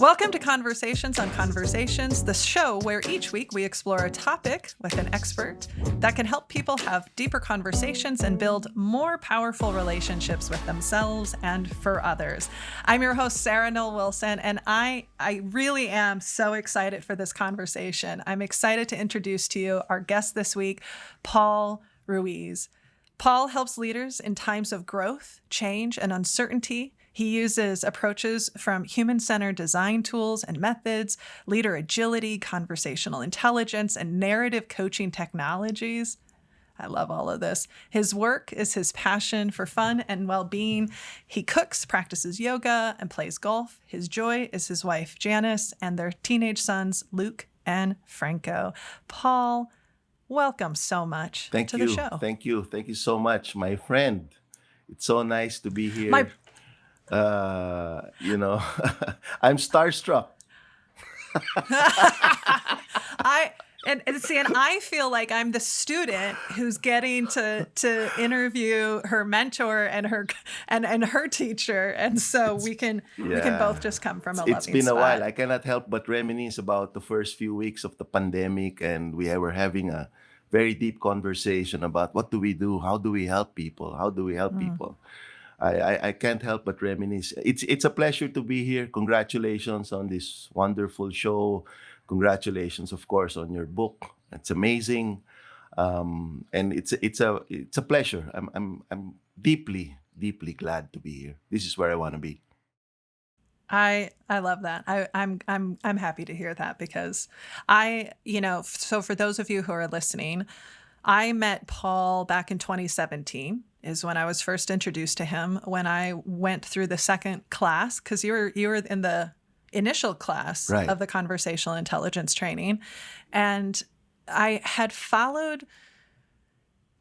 Welcome to Conversations on Conversations, the show where each week we explore a topic with an expert that can help people have deeper conversations and build more powerful relationships with themselves and for others. I'm your host, Sarah Noll Wilson, and I really am so excited for this conversation. I'm excited to introduce to you our guest this week, Paul Ruiz. Paul helps leaders in times of growth, change, and uncertainty. He uses approaches from human-centered design tools and methods, leader agility, conversational intelligence, and narrative coaching technologies. I love all of this. His work is his passion for fun and well-being. He cooks, practices yoga, and plays golf. His joy is his wife, Janice, and their teenage sons, Luke and Franco. Paul, welcome so much to the show. Thank you. Thank you so much, my friend. It's so nice to be here. I'm starstruck. I feel like I'm the student who's getting to interview her mentor and her teacher, and so we can both just come from a loving spot. It's been a while. I cannot help but reminisce about the first few weeks of the pandemic, and we were having a very deep conversation about what do we do, how do we help people, people. I can't help but reminisce. It's a pleasure to be here. Congratulations on this wonderful show. Congratulations, of course, on your book. It's amazing, and it's a pleasure. I'm deeply glad to be here. This is where I want to be. I love that. I'm happy to hear that because so for those of you who are listening, I met Paul back in 2017 is when I was first introduced to him when I went through the second class, because you were in the initial class of the Conversational Intelligence training. And I had followed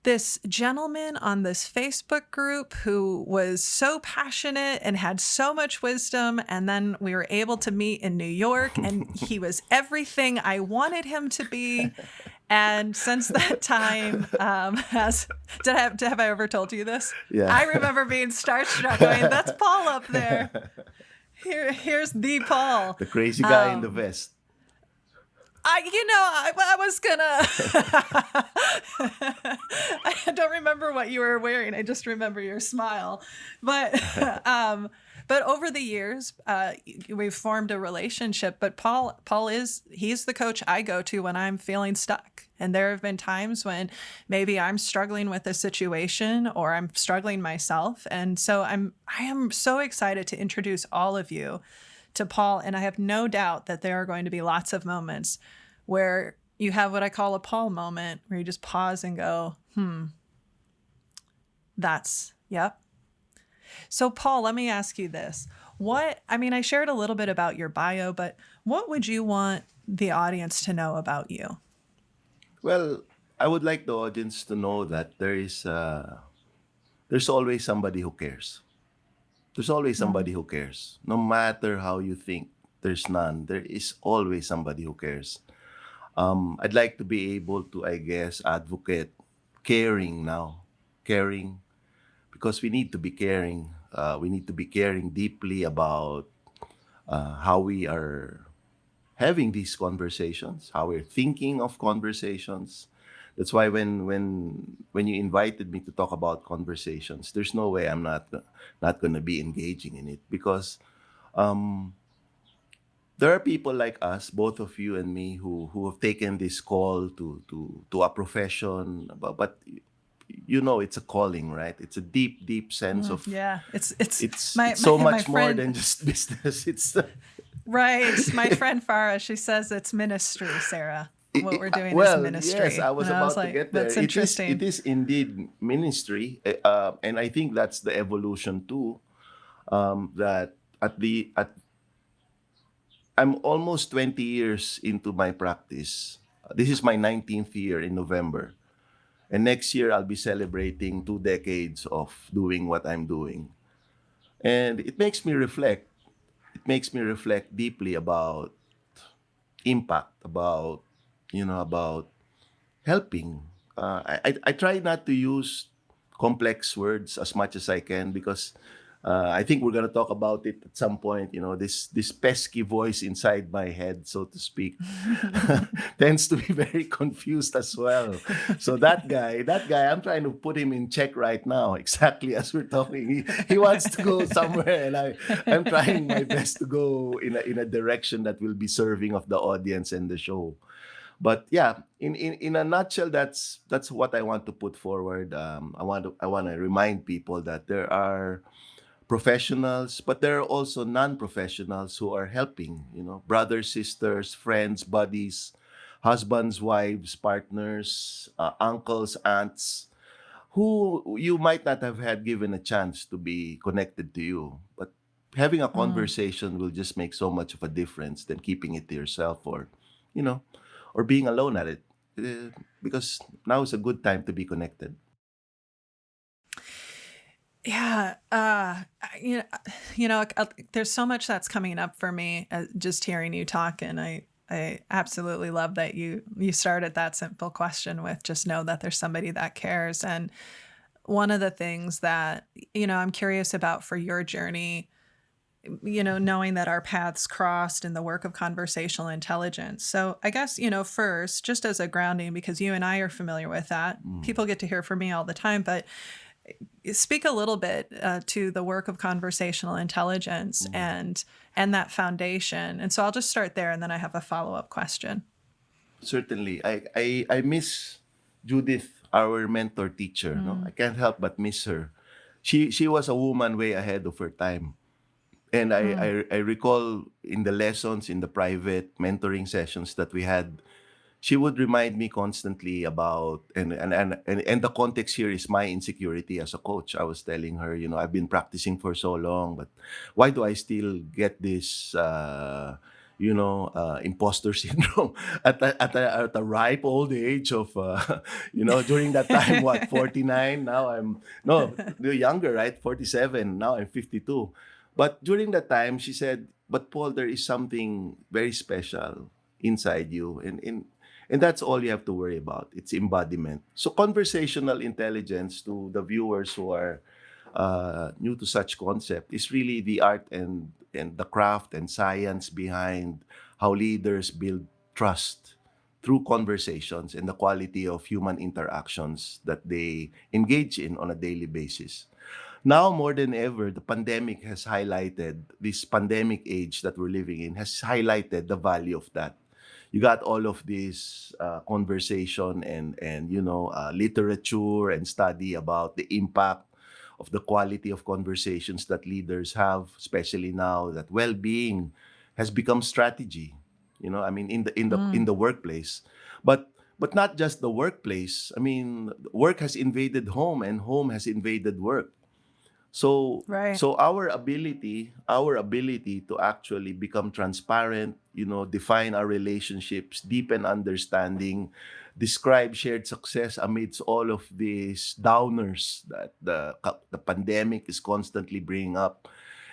this gentleman on this Facebook group who was so passionate and had so much wisdom. And then we were able to meet in New York, and he was everything I wanted him to be. And since that time, have I ever told you this? Yeah. I remember being starstruck going, that's Paul up there. Here's the Paul. The crazy guy in the vest. I was gonna. I don't remember what you were wearing. I just remember your smile. But over the years, we've formed a relationship. But he's the coach I go to when I'm feeling stuck. And there have been times when maybe I'm struggling with a situation or I'm struggling myself. And so I am so excited to introduce all of you to Paul. And I have no doubt that there are going to be lots of moments where you have what I call a Paul moment, where you just pause and go, yep. So Paul, let me ask you this. I shared a little bit about your bio, but what would you want the audience to know about you? Well, I would like the audience to know that there's always somebody who cares. There's always somebody who cares. No matter how you think there's none, there is always somebody who cares. I'd like to be able to, advocate caring now. Caring, because we need to be caring. We need to be caring deeply about how we are having these conversations, how we're thinking of conversations. That's why when you invited me to talk about conversations, there's no way I'm not going to be engaging in it, because there are people like us, both of you and me, who have taken this call to a profession, but it's a calling, right? It's a deep sense of it's so much more than just business. It's right. My friend Farah, she says it's ministry, Sarah. What we're doing is ministry. Yes, I was about to get there. That's interesting. It is indeed ministry, and I think that's the evolution too. That I'm almost 20 years into my practice. This is my 19th year in November, and next year I'll be celebrating 2 decades of doing what I'm doing, and it makes me reflect. It makes me reflect deeply about impact, about helping. I try not to use complex words as much as I can, because I think we're gonna talk about it at some point. You know, this pesky voice inside my head, so to speak, tends to be very confused as well. So that guy, I'm trying to put him in check right now. Exactly as we're talking, he wants to go somewhere, and I'm trying my best to go in a direction that will be serving of the audience and the show. But yeah, in a nutshell, that's what I want to put forward. I want to remind people that there are professionals, but there are also non-professionals who are helping, brothers, sisters, friends, buddies, husbands, wives, partners, uncles, aunts, who you might not have had given a chance to be connected to you. But having a Mm. conversation will just make so much of a difference than keeping it to yourself, you know, or being alone at it. Because now is a good time to be connected. Yeah, there's so much that's coming up for me just hearing you talk, and I absolutely love that you started that simple question with just know that there's somebody that cares. And one of the things that I'm curious about for your journey, knowing that our paths crossed in the work of conversational intelligence. So I guess, first, just as a grounding, because you and I are familiar with that, Mm. people get to hear from me all the time, but speak a little bit to the work of conversational intelligence Mm. and that foundation. And so I'll just start there, and then I have a follow-up question. Certainly. I miss Judith, our mentor teacher. No, Mm. I can't help but miss her. She was a woman way ahead of her time. And Mm. I recall in the lessons, in the private mentoring sessions that we had, she would remind me constantly about, and the context here is my insecurity as a coach. I was telling her, I've been practicing for so long, but why do I still get this imposter syndrome at a ripe old age of during that time, what, 49? Now I'm no, the younger, right? 47. Now I'm 52. But during that time, she said, but Paul, there is something very special inside you, and that's all you have to worry about. It's embodiment. So conversational intelligence, to the viewers who are new to such concept, is really the art and the craft and science behind how leaders build trust through conversations and the quality of human interactions that they engage in on a daily basis. Now more than ever, the pandemic has highlighted, this pandemic age that we're living in has highlighted the value of that. You got all of this conversation and literature and study about the impact of the quality of conversations that leaders have, especially now that well-being has become strategy. I mean, in the Mm. workplace, but not just the workplace. I mean, work has invaded home, and home has invaded work. So Right. so our ability to actually become transparent, define our relationships, deepen understanding, describe shared success amidst all of these downers that the pandemic is constantly bringing up,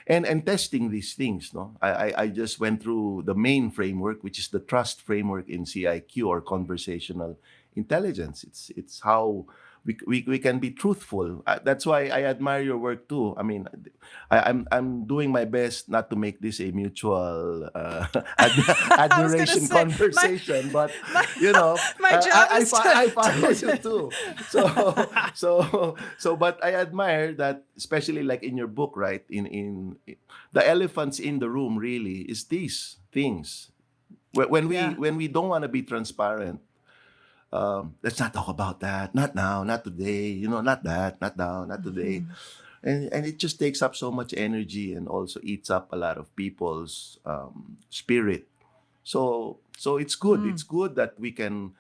and testing these things. No, I just went through the main framework, which is the trust framework in CIQ, or conversational intelligence. It's how we can be truthful. That's why I admire your work too. I mean, I'm doing my best not to make this a mutual I was gonna admiration say my conversation, but my you know, my job is I follow you too. But I admire that, especially like in your book, right? In the elephants in the room really is these things. When we Yeah. when we don't want to be transparent, let's not talk about that. Not now, not today. Not that, not now, not today. Mhm. And it just takes up so much energy and also eats up a lot of people's spirit. So it's good. It's Mm. good that we can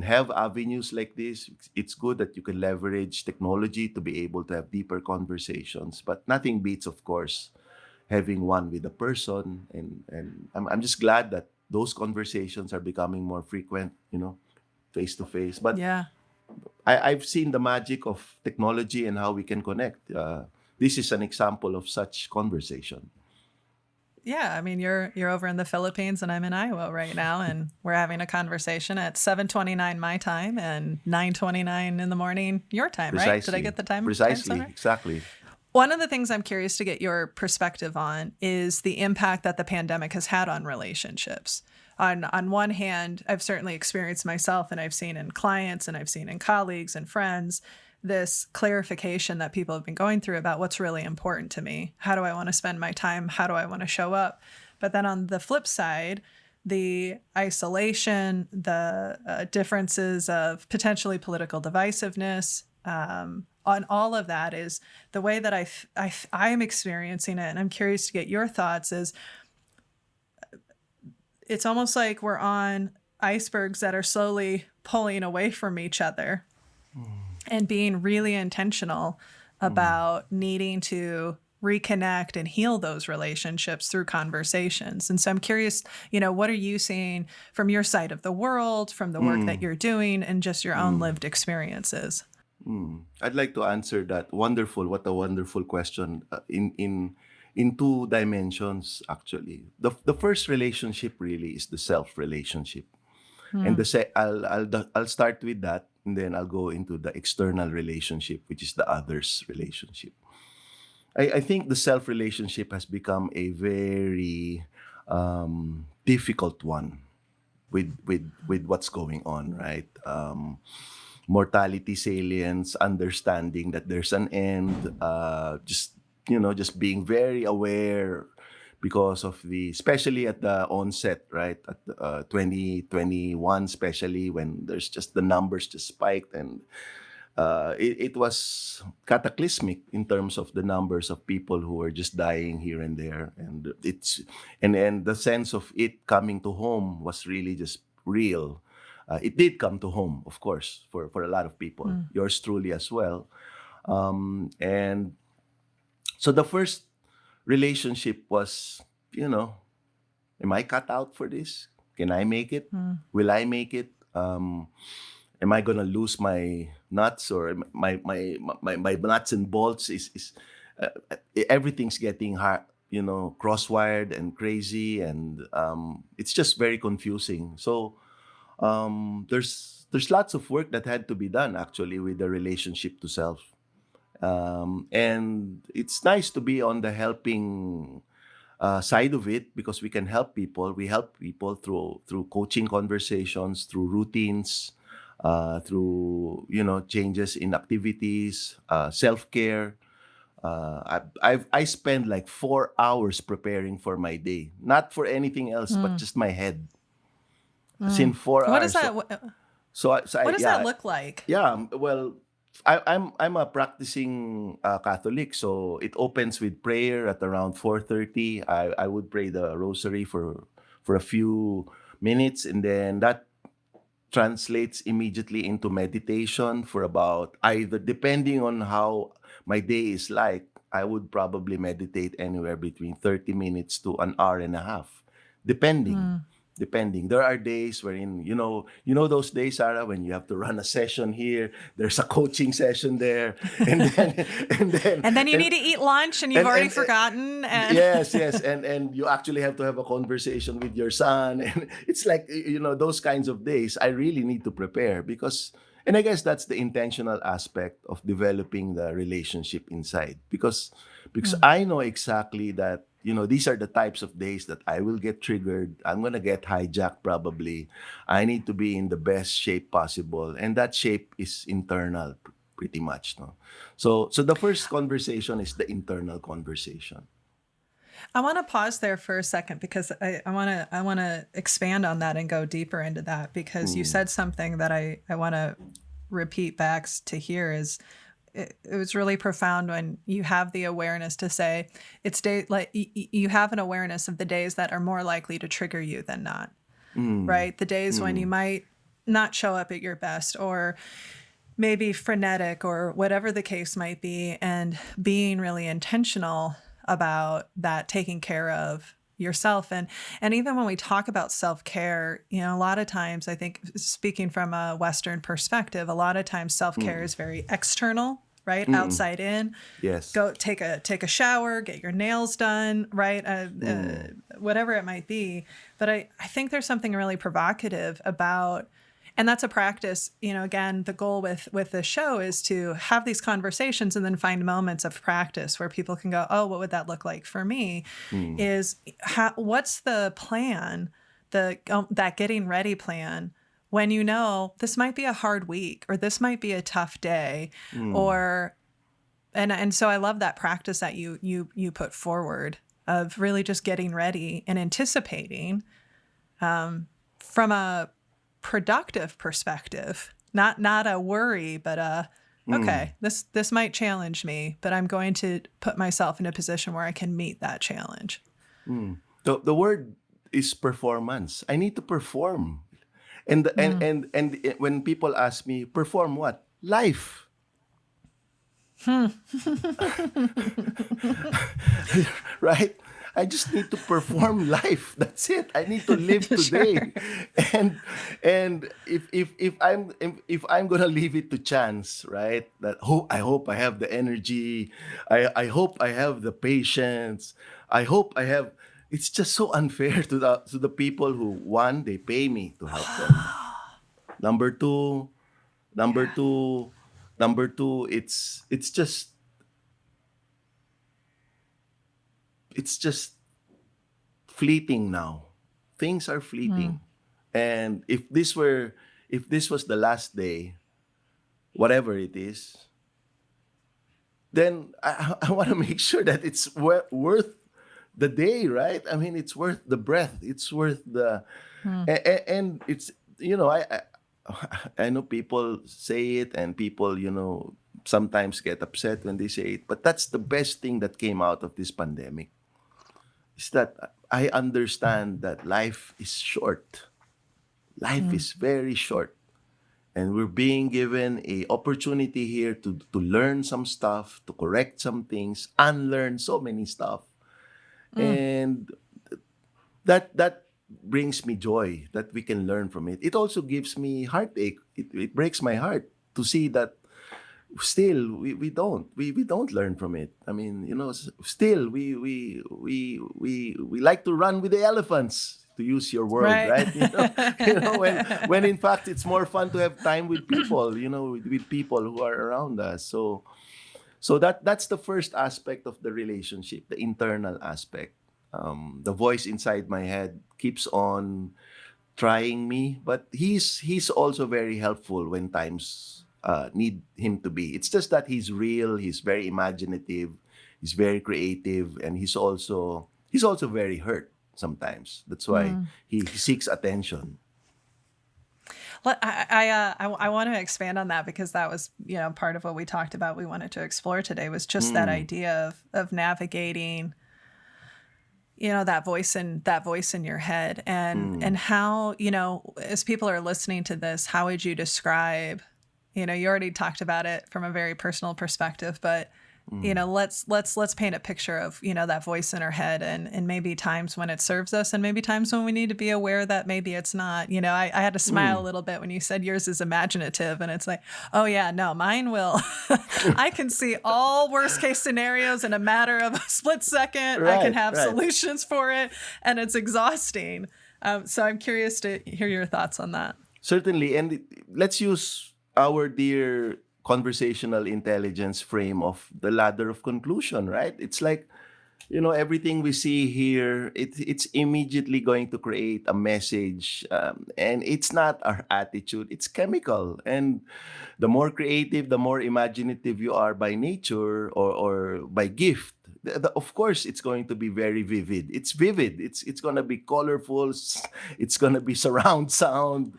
have avenues like this. It's good that you can leverage technology to be able to have deeper conversations. But nothing beats, of course, having one with a person. And I'm just glad that those conversations are becoming more frequent. Face to face. But Yeah. I've seen the magic of technology and how we can connect. This is an example of such conversation. Yeah, I mean, you're over in the Philippines and I'm in Iowa right now, and we're having a conversation at 7:29 my time and 9:29 in the morning your time, right? Did I Precisely. get the time zone Precisely. right? Exactly. One of the things I'm curious to get your perspective on is the impact that the pandemic has had on relationships. On one hand, I've certainly experienced myself, and I've seen in clients, and I've seen in colleagues and friends, this clarification that people have been going through about what's really important to me. How do I want to spend my time? How do I want to show up? But then on the flip side, the isolation, the differences of potentially political divisiveness, on all of that is the way that I'm experiencing it. And I'm curious to get your thoughts is it's almost like we're on icebergs that are slowly pulling away from each other and being really intentional about needing to reconnect and heal those relationships through conversations. And so I'm curious, what are you seeing from your side of the world, from the work that you're doing, and just your own lived experiences? I'd like to answer that. Wonderful. What a wonderful question. In two dimensions, actually. The first relationship really is the self relationship. And I'll start with that, and then I'll go into the external relationship, which is the others relationship. I think the self relationship has become a very difficult one with what's going on, right? Mortality salience, understanding that there's an end, just being very aware because of especially at the onset, right? At 2021, especially when there's just the numbers just spiked, and it was cataclysmic in terms of the numbers of people who were just dying here and there, and the sense of it coming to home was really just real. It did come to home, of course, for a lot of people, yours truly as well. And so the first relationship was, am I cut out for this? Can I make it? Will I make it? Am I gonna lose my nuts, or my nuts and bolts? Everything's getting hard, crosswired and crazy, and it's just very confusing. So there's lots of work that had to be done actually with the relationship to self. And it's nice to be on the helping side of it, because we can help people. We help people through coaching conversations, through routines, through changes in activities, self-care. I spend like 4 hours preparing for my day, not for anything else, but just my head. It's in 4 What hours. does that? What does that look like? Yeah, well, I'm a practicing Catholic, so it opens with prayer at around 4:30. I would pray the rosary for a few minutes, and then that translates immediately into meditation for about, either depending on how my day is like, I would probably meditate anywhere between 30 minutes to an hour and a half, depending. There are days wherein, those days, Sarah, when you have to run a session here, there's a coaching session there, and then you need to eat lunch, and you've already forgotten. And yes, and you actually have to have a conversation with your son, and it's like, those kinds of days, I really need to prepare, because, and I guess that's the intentional aspect of developing the relationship inside, because I know exactly that, these are the types of days that I will get triggered. I'm going to get hijacked probably. I need to be in the best shape possible. And that shape is internal, pretty much. No? So the first conversation is the internal conversation. I want to pause there for a second, because I want to expand on that and go deeper into that, because you said something that I want to repeat back to here is, it was really profound when you have the awareness to say you have an awareness of the days that are more likely to trigger you than not, right? The days when you might not show up at your best, or maybe frenetic, or whatever the case might be, and being really intentional about that, taking care of yourself. And even when we talk about self-care, a lot of times, I think, speaking from a Western perspective, a lot of times self-care is very external, right? Outside in. Yes. Go take a shower, get your nails done, right? Whatever it might be. But I think there's something really provocative about, And that's a practice, again, the goal with the show is to have these conversations and then find moments of practice where people can go, oh, what would that look like for me? Is what's the plan, that getting ready plan, when this might be a hard week, or this might be a tough day, or and so I love that practice that you put forward of really just getting ready and anticipating from a productive perspective, not a worry, but okay, this might challenge me, but I'm going to put myself in a position where I can meet that challenge. The word is performance. I need to perform. And when people ask me, perform what? Life. Right? I just need to perform life. That's it. I need to live today. And if I'm gonna leave it to chance, right? I hope I have the energy. I hope I have the patience. I hope I have. It's just so unfair to the people who, one, they pay me to help them. Number two, it's just fleeting now. Things are fleeting. And if this was the last day, whatever it is, then I want to make sure that it's worth the day, right? I mean, it's worth the breath. It's worth the, and it's, I know people say it, and people, sometimes get upset when they say it, but that's the best thing that came out of this pandemic. Is that I understand that life is short. Life is very short. And we're being given a opportunity here to learn some stuff, to correct some things, unlearn so many stuff. And that brings me joy that we can learn from it. It also gives me heartache. It breaks my heart to see that still we don't learn from it. I mean, still we like to run with the elephants, to use your word, right? When in fact it's more fun to have time with people, with people who are around us. So that's the first aspect of the relationship, the internal aspect. The voice inside my head keeps on trying me, but he's also very helpful when times need him to be. It's just that he's real, he's very imaginative, he's very creative, and he's also very hurt sometimes. That's why he seeks attention. Well, I want to expand on that, because that was part of what we talked about. We wanted to explore today was just that idea of navigating that voice in your head, and how as people are listening to this, how would you describe? You already talked about it from a very personal perspective, but let's paint a picture of that voice in our head, and maybe times when it serves us, and maybe times when we need to be aware that maybe it's not. I had to smile a little bit when you said yours is imaginative, and it's like, oh yeah, no, mine will. I can see all worst case scenarios in a matter of a split second. I can have solutions for it, and it's exhausting. So I'm curious to hear your thoughts on that. Certainly, and let's use our dear conversational intelligence frame of the ladder of conclusion, right? It's like, everything we see here, it's immediately going to create a message, and it's not our attitude, it's chemical. And the more creative, the more imaginative you are by nature or by gift, of course it's going to be very vivid. It's vivid. It's going to be colorful. It's going to be surround sound.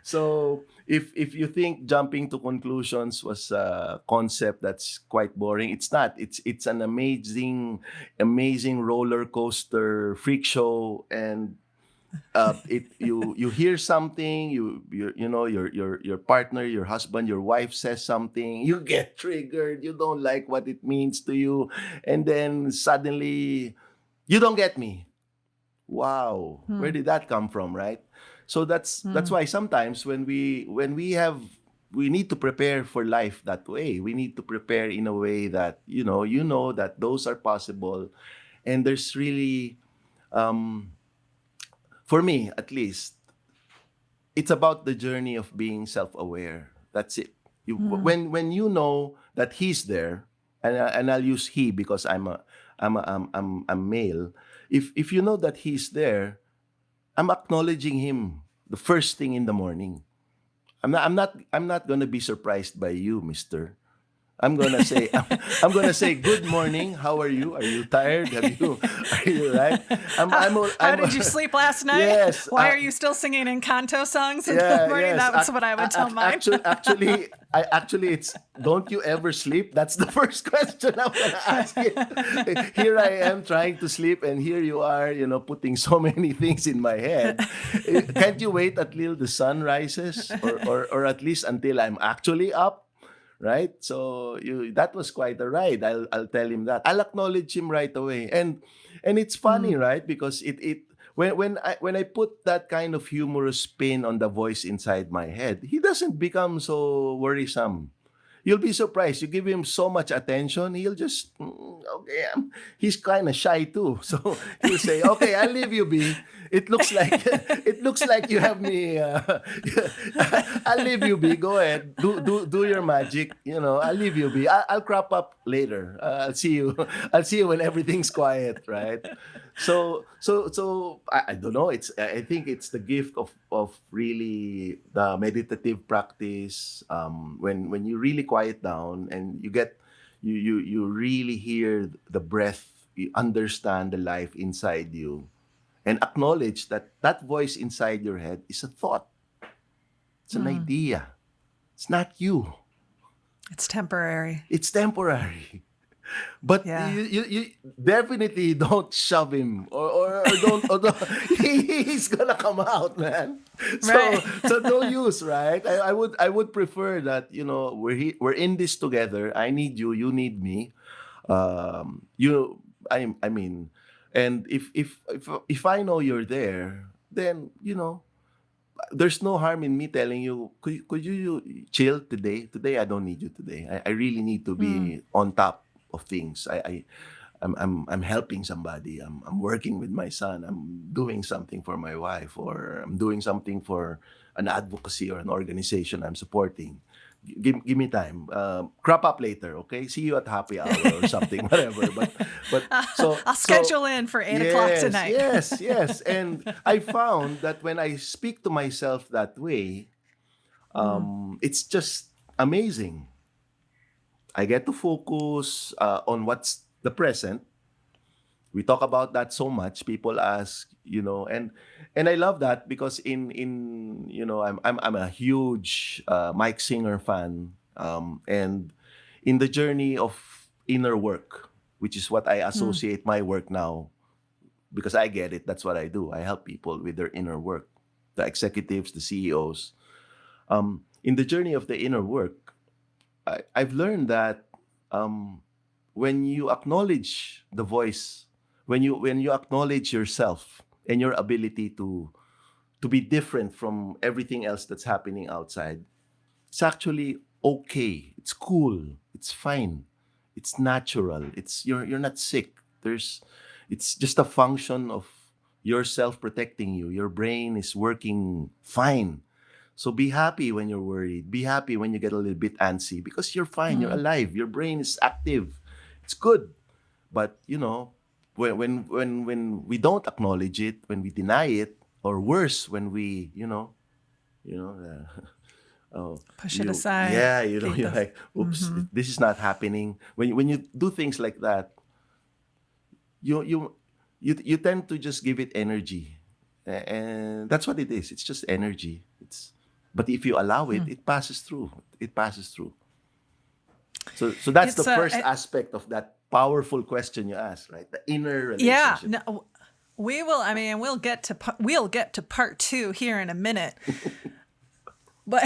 So if you think jumping to conclusions was a concept that's quite boring, it's not. It's an amazing roller coaster freak show. And you hear something, your partner, your husband, your wife says something, you get triggered, you don't like what it means to you, and then suddenly you don't get me. Wow, where did that come from, right? So that's why sometimes when we need to prepare for life that way. We need to prepare in a way that that those are possible, and there's really for me at least, it's about the journey of being self-aware. That's it. When you know that he's there, and I'll use he because I'm male. If you know that he's there, I'm acknowledging him the first thing in the morning. I'm not gonna be surprised by you, Mister. I'm gonna say good morning. How are you? Are you tired? Are you right? How did you sleep last night? Yes. Why are you still singing in canto songs in the morning? Yes. That's what I would tell mine. Actually, it's don't you ever sleep? That's the first question I'm gonna ask you. Here I am trying to sleep, and here you are, putting so many things in my head. Can't you wait until the sun rises, or at least until I'm actually up? Right? So that was quite a ride. I'll tell him that. I'll acknowledge him right away. And it's funny, right? Because when I put that kind of humorous spin on the voice inside my head, he doesn't become so worrisome. You'll be surprised. You give him so much attention, he'll just okay. He's kind of shy too, so he'll say, "Okay, I'll leave you be. It looks like you have me. I'll leave you be. Go ahead, do your magic. I'll leave you be. I'll crop up later. I'll see you. I'll see you when everything's quiet, right?" So I don't know. I think it's the gift of really the meditative practice. When you really quiet down and you really hear the breath, you understand the life inside you, and acknowledge that voice inside your head is a thought. It's an idea. It's not you. It's temporary. It's temporary. But you definitely don't shove him or don't he's gonna come out, man. So no use, right? I would prefer that we're in this together. I need you, you need me. I mean, and if I know you're there, then there's no harm in me telling you, could you chill today? Today I don't need you today. I really need to be on top of things. I'm helping somebody. I'm working with my son. I'm doing something for my wife, or I'm doing something for an advocacy or an organization I'm supporting. Give me time. Crop up later, okay? See you at happy hour or something, whatever. But so I'll schedule in for 8:00 tonight. Yes. And I found that when I speak to myself that way, it's just amazing. I get to focus on what's the present. We talk about that so much. People ask, and I love that because in I'm a huge Mike Singer fan, and in the journey of inner work, which is what I associate my work now, because I get it. That's what I do. I help people with their inner work, the executives, the CEOs. In the journey of the inner work, I've learned that when you acknowledge the voice, when you acknowledge yourself and your ability to be different from everything else that's happening outside, it's actually okay. It's cool. It's fine. It's natural. You're not sick. It's just a function of yourself protecting you. Your brain is working fine. So be happy when you're worried. Be happy when you get a little bit antsy, because you're fine. You're alive. Your brain is active. It's good. But when we don't acknowledge it, when we deny it, or worse, when we push it aside. Yeah, you're like, oops, this is not happening. When you do things like that, you tend to just give it energy, and that's what it is. It's just energy. But if you allow it, it passes through. It passes through. So that's the first aspect of that powerful question you asked, right? The inner relationship. Yeah. No, we will. I mean, we'll get to part 2 here in a minute. But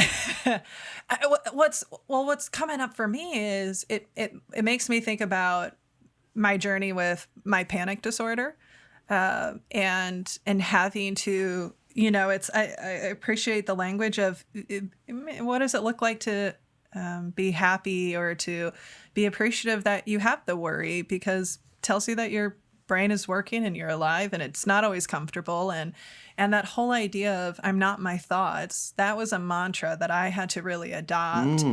what's coming up for me is it makes me think about my journey with my panic disorder, and having to. I appreciate the language of what does it look like to be happy or to be appreciative that you have the worry, because it tells you that you're brain is working and you're alive, and it's not always comfortable. And that whole idea of I'm not my thoughts, that was a mantra that I had to really adopt.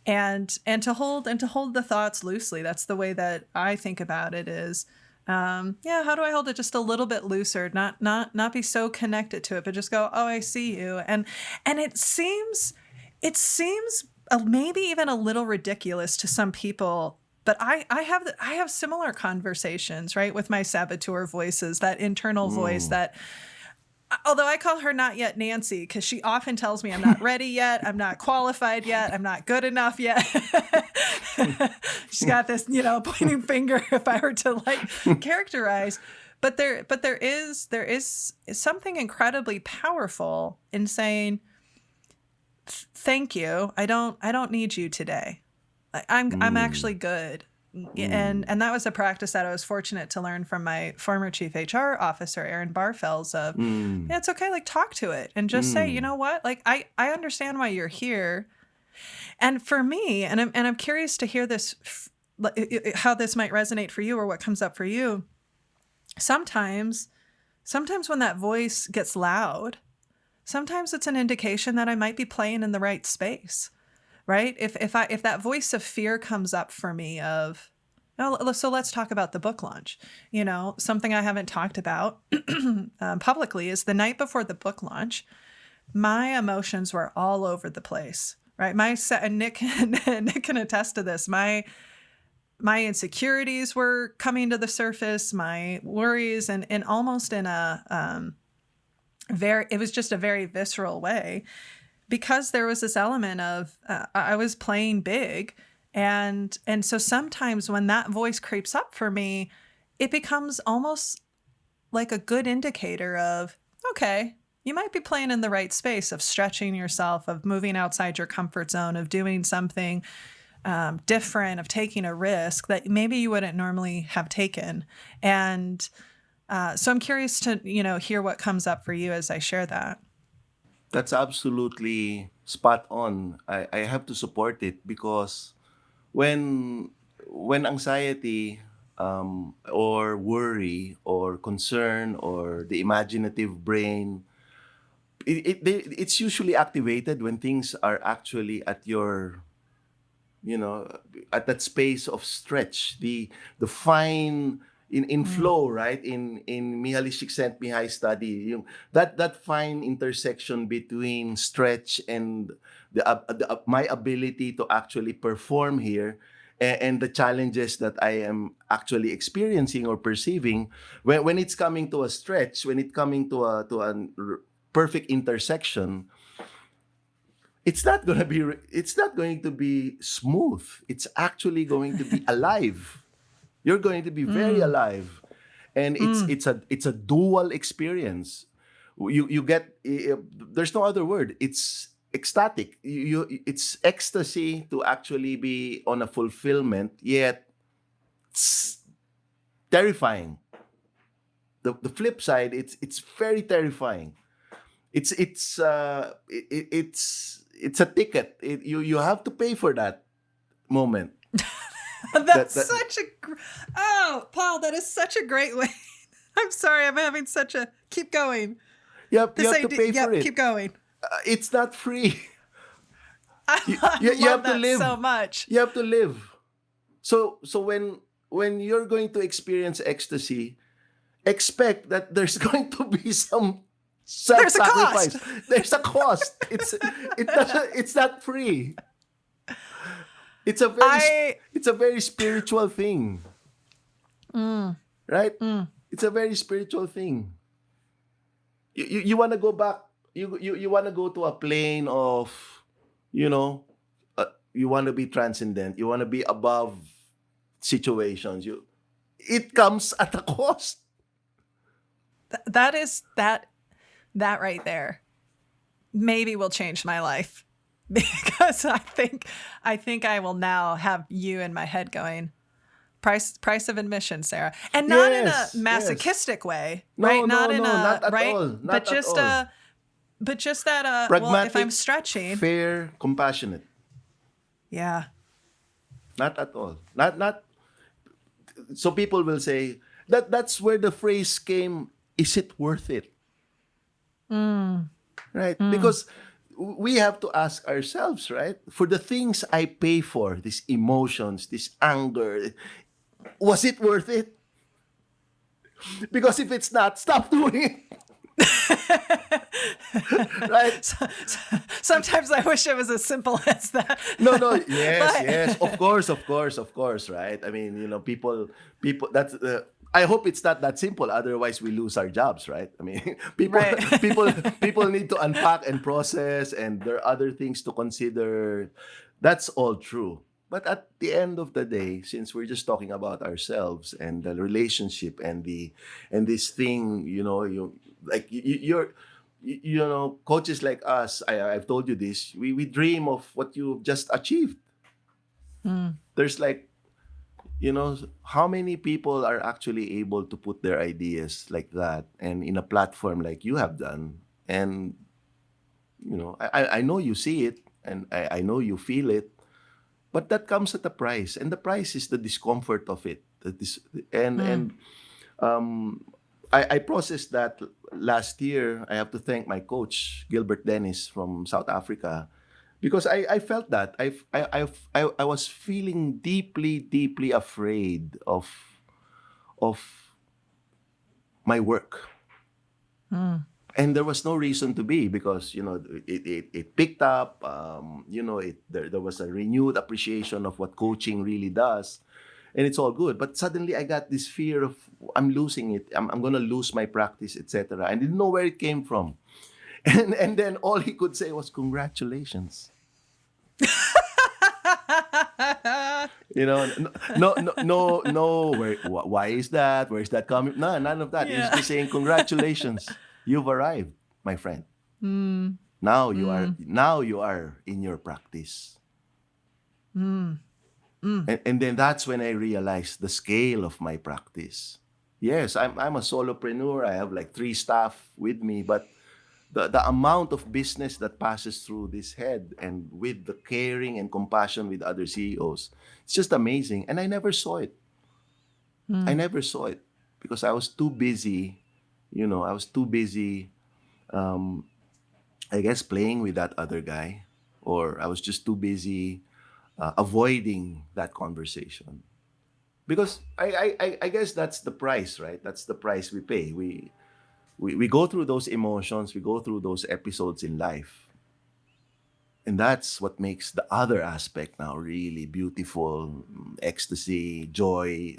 And to hold the thoughts loosely. That's the way that I think about it is, how do I hold it just a little bit looser, not be so connected to it, but just go, oh, I see you. And it seems maybe even a little ridiculous to some people, but I have similar conversations, right, with my saboteur voices, that internal voice that, although I call her not yet Nancy, because she often tells me I'm not ready yet, I'm not qualified yet, I'm not good enough yet. She's got this, pointing finger if I were to characterize. But there is something incredibly powerful in saying, thank you. I don't need you today. I'm actually good. And that was a practice that I was fortunate to learn from my former chief HR officer, Aaron Barfels, of, yeah, it's okay, talk to it and just say, you know what, I understand why you're here. And for me, and I'm curious to hear this, how this might resonate for you or what comes up for you. Sometimes when that voice gets loud, sometimes it's an indication that I might be playing in the right space. Right? If that voice of fear comes up for me of, so let's talk about the book launch. Something I haven't talked about publicly is the night before the book launch, my emotions were all over the place. Right? And Nick can attest to this. My insecurities were coming to the surface, my worries, and almost in it was just a very visceral way. Because there was this element of I was playing big. And so sometimes when that voice creeps up for me, it becomes almost like a good indicator of, okay, you might be playing in the right space, of stretching yourself, of moving outside your comfort zone, of doing something different, of taking a risk that maybe you wouldn't normally have taken. And so I'm curious to, hear what comes up for you as I share that. That's absolutely spot on. I have to support it because when anxiety or worry or concern or the imaginative brain, it's usually activated when things are actually at your, at that space of stretch, the fine in flow, right? In Mihaly Csikszentmihalyi study, that fine intersection between stretch and my ability to actually perform here, and the challenges that I am actually experiencing or perceiving, when it's coming to a stretch, when it's coming to a perfect intersection, it's not going to be smooth. It's actually going to be alive. You're going to be very alive, and it's a dual experience. You get, there's no other word. It's ecstatic. It's ecstasy to actually be on a fulfillment, yet it's terrifying. The flip side, it's very terrifying. It's a ticket. You have to pay for that moment. That's Paul, that is such a great way. I'm sorry, I'm having such a, keep going. You have to pay for it. Keep going. It's not free. I love have that to live so much. You have to live. So when you're going to experience ecstasy, expect that there's going to be some self-sacrifice. There's a cost. It's not free. It's a very spiritual thing. Right? It's a very spiritual thing. You want to go back. You want to go to a plane of, you want to be transcendent. You want to be above situations. It comes at a cost. That right there maybe will change my life. Because I think I will now have you in my head going, price of admission, Sarah, and not in a masochistic way, right? Not at all. But just that pragmatic, well, if I'm stretching, fair, compassionate. Yeah. Not at all. Not. So people will say, That's where the phrase came, is it worth it? Right? Because we have to ask ourselves, right? For the things I pay for, these emotions, this anger, was it worth it? Because if it's not, stop doing it. Right? Sometimes I wish it was as simple as that. No, no, yes, But yes, of course, right? I mean, people. That's. I hope it's not that simple. Otherwise, we lose our jobs, right? I mean, people, right. people need to unpack and process, and there are other things to consider. That's all true. But at the end of the day, since we're just talking about ourselves and the relationship and this thing, coaches like us, I've told you this, we dream of what you've just achieved. There's like, how many people are actually able to put their ideas like that and in a platform like you have done? And, I know you see it and I know you feel it, but that comes at a price. And the price is the discomfort of it. And I processed that last year. I have to thank my coach, Gilbert Dennis from South Africa, because I felt that I was feeling deeply, deeply afraid of my work, and there was no reason to be, because it picked up. There was a renewed appreciation of what coaching really does, and it's all good. But suddenly I got this fear of, I'm losing it. I'm gonna lose my practice, etc. I didn't know where it came from. And then all he could say was, congratulations. No. Why is that? Where is that coming? No, none of that. He's Yeah. just saying, congratulations, you've arrived, my friend. Now you are in your practice. And then that's when I realized the scale of my practice. Yes, I'm a solopreneur. I have like 3 staff with me, but the amount of business that passes through this head, and with the caring and compassion with other CEOs, it's just amazing. And I never saw it. I never saw it because I was too busy. I was too busy, I guess, playing with that other guy, or I was just too busy avoiding that conversation. Because I guess that's the price, right? That's the price we pay. We go through those emotions, we go through those episodes in life. And that's what makes the other aspect now really beautiful: ecstasy, joy,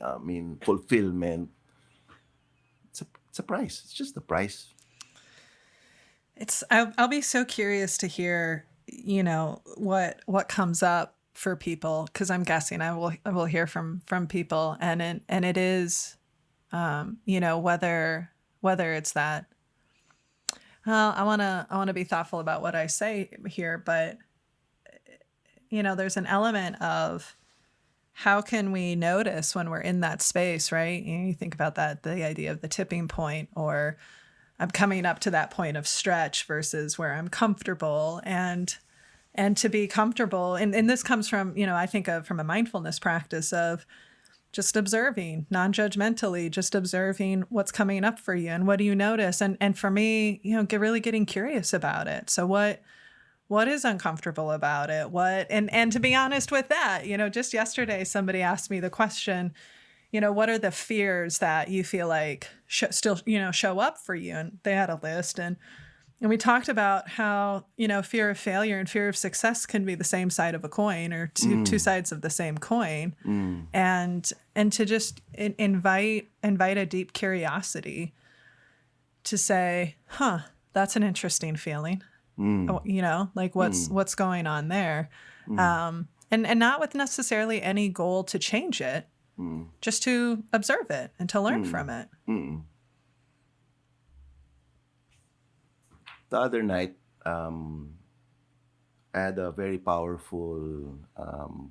fulfillment. It's a price. It's just a price. I'll be so curious to hear, what comes up for people, because I'm guessing I will hear from people, and it is, whether it's that. Well, I want to be thoughtful about what I say here, but there's an element of, how can we notice when we're in that space, right? You think about that, the idea of the tipping point, or I'm coming up to that point of stretch versus where I'm comfortable, and to be comfortable. And this comes from, I think of from a mindfulness practice of just observing non-judgmentally, just observing what's coming up for you and what do you notice. And for me, really getting curious about it. So what is uncomfortable about it? And to be honest with that, just yesterday, somebody asked me the question, what are the fears that you feel like still, show up for you? And they had a list, and we talked about how, fear of failure and fear of success can be the same side of a coin, or two sides of the same coin. And to just invite a deep curiosity to say, that's an interesting feeling. Like what's going on there. And not with necessarily any goal to change it, just to observe it and to learn from it. The other night, I had a very powerful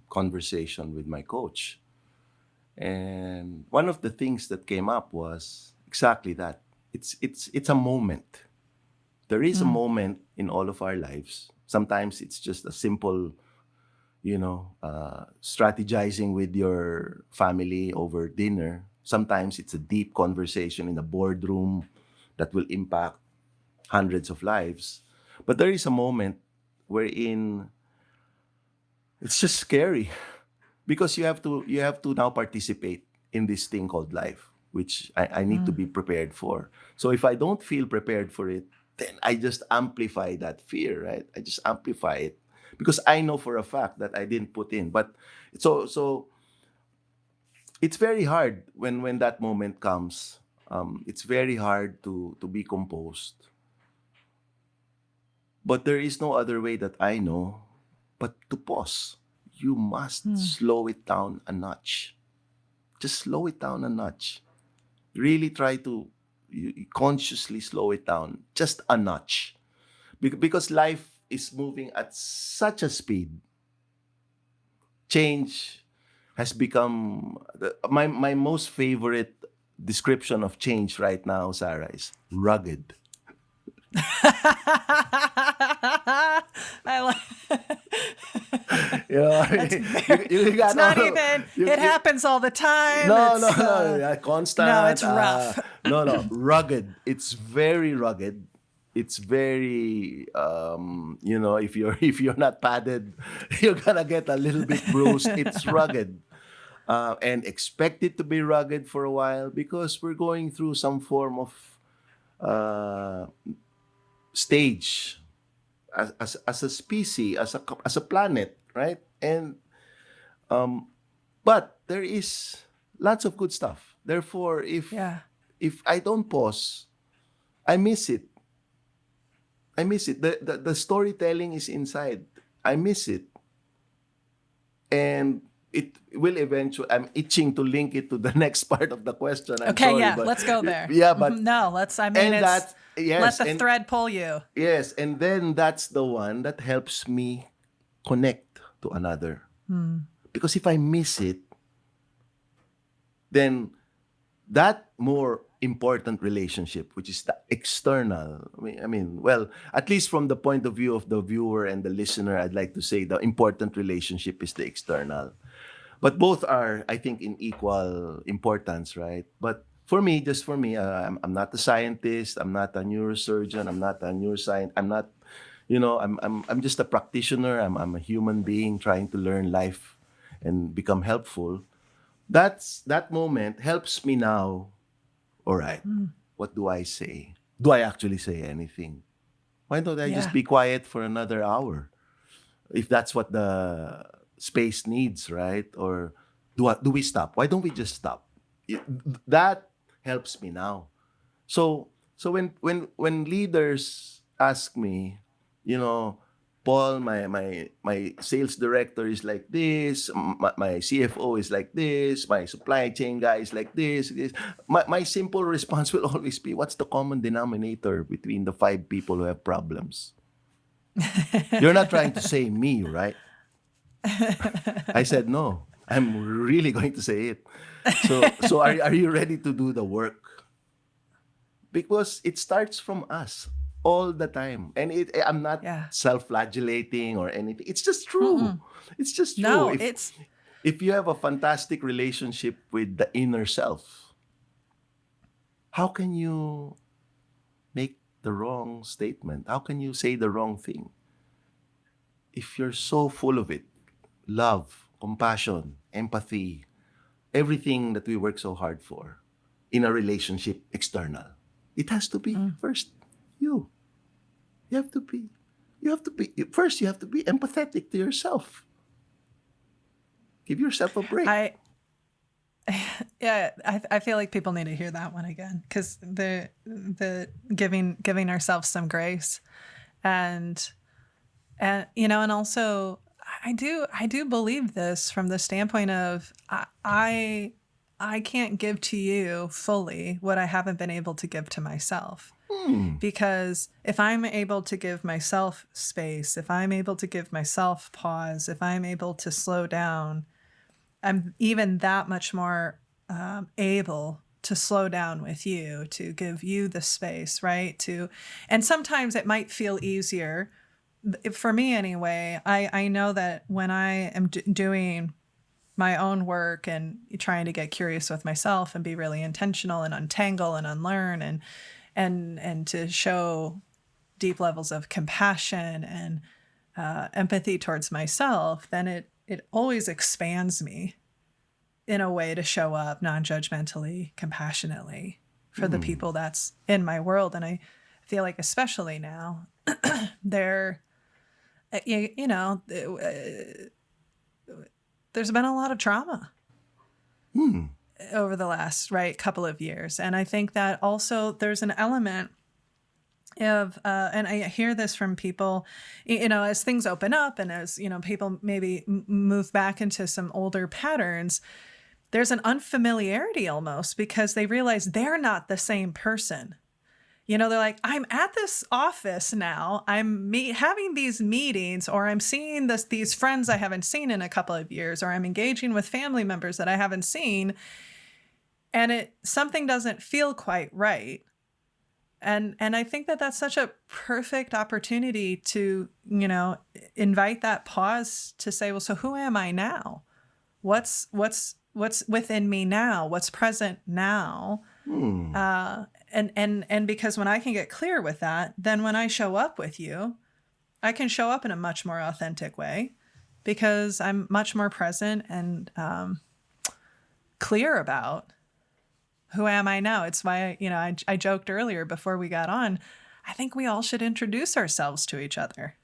conversation with my coach. And one of the things that came up was exactly that. It's a moment. There is a moment in all of our lives. Sometimes it's just a simple, strategizing with your family over dinner. Sometimes it's a deep conversation in a boardroom that will impact hundreds of lives. But there is a moment wherein it's just scary because you have to now participate in this thing called life, which I need to be prepared for. So if I don't feel prepared for it, then I just amplify that fear, right? I just amplify it because I know for a fact that I didn't put in. But so it's very hard when that moment comes. It's very hard to be composed. But there is no other way that I know but to pause. You must slow it down a notch. Just slow it down a notch. Really try to consciously slow it down just a notch. Because life is moving at such a speed. Change has become my most favorite description of change right now, Sarah, is rugged. I like. You know, you got It's not even. It happens all the time. No, It's, yeah, constant. No, it's rough. No, rugged. It's very rugged. It's very, if you're not padded, you're gonna get a little bit bruised. It's rugged, and expect it to be rugged for a while because we're going through some form of stage as a species, as a planet, right? And but there is lots of good stuff. Therefore, Yeah. if I don't pause, I miss it. I miss it. The storytelling is inside. I miss it. And it will eventually, I'm itching to link it to the next part of the question. I'm Okay. sorry, Yeah. but Let's go there. yeah, but No. Let's. I mean, and it's. that yes, Let the and thread pull you. yes, and then that's the one that helps me connect to another. Because if I miss it, then that more important relationship, which is the external. Well, at least from the point of view of the viewer and the listener, I'd like to say the important relationship is the external. But both are, I think, in equal importance, right? But for me, just for me, I'm not a scientist. I'm not a neurosurgeon. I'm not a neuroscientist. I'm not, I'm just a practitioner. I'm a human being trying to learn life and become helpful. That moment helps me now. All right, what do I say? Do I actually say anything? Why don't I just Yeah. be quiet for another hour? If that's what the space needs, right? Or do we stop? Why don't we just stop? That helps me now. So when leaders ask me, you know, Paul, my sales director is like this, my CFO is like this, my supply chain guy is like this. My simple response will always be, what's the common denominator between the 5 people who have problems? You're not trying to say me, right? I said no. I'm really going to say it. So are you ready to do the work? Because it starts from us all the time. And I'm not Yeah. self-flagellating or anything. It's just true. It's just true. No, If you have a fantastic relationship with the inner self, how can you make the wrong statement? How can you say the wrong thing? If you're so full of it, love, compassion, empathy, everything that we work so hard for in a relationship external, it has to be first you. You have to be first you have to be empathetic to yourself. Give yourself a break. I feel like people need to hear that one again, because the giving ourselves some grace, and and also I do believe this from the standpoint of I can't give to you fully what I haven't been able to give to myself. Because if I'm able to give myself space, if I'm able to give myself pause, if I'm able to slow down, I'm even that much more able to slow down with you, to give you the space, right? And sometimes it might feel easier, for me anyway. I know that when I am doing my own work and trying to get curious with myself and be really intentional and untangle and unlearn and to show deep levels of compassion and empathy towards myself, then it always expands me in a way to show up non-judgmentally, compassionately for the people that's in my world. And I feel like especially now, there's been a lot of trauma over the last couple of years. And I think that also there's an element of, and I hear this from people, as things open up and as, people maybe move back into some older patterns, there's an unfamiliarity almost because they realize they're not the same person. They're like, I'm at this office now. I'm having these meetings, or I'm seeing these friends I haven't seen in a couple of years, or I'm engaging with family members that I haven't seen, and something doesn't feel quite right. And I think that that's such a perfect opportunity to, invite that pause to say, well, so who am I now? What's within me now? What's present now? And because when I can get clear with that, then when I show up with you, I can show up in a much more authentic way because I'm much more present and clear about who am I now. It's why, I joked earlier before we got on, I think we all should introduce ourselves to each other.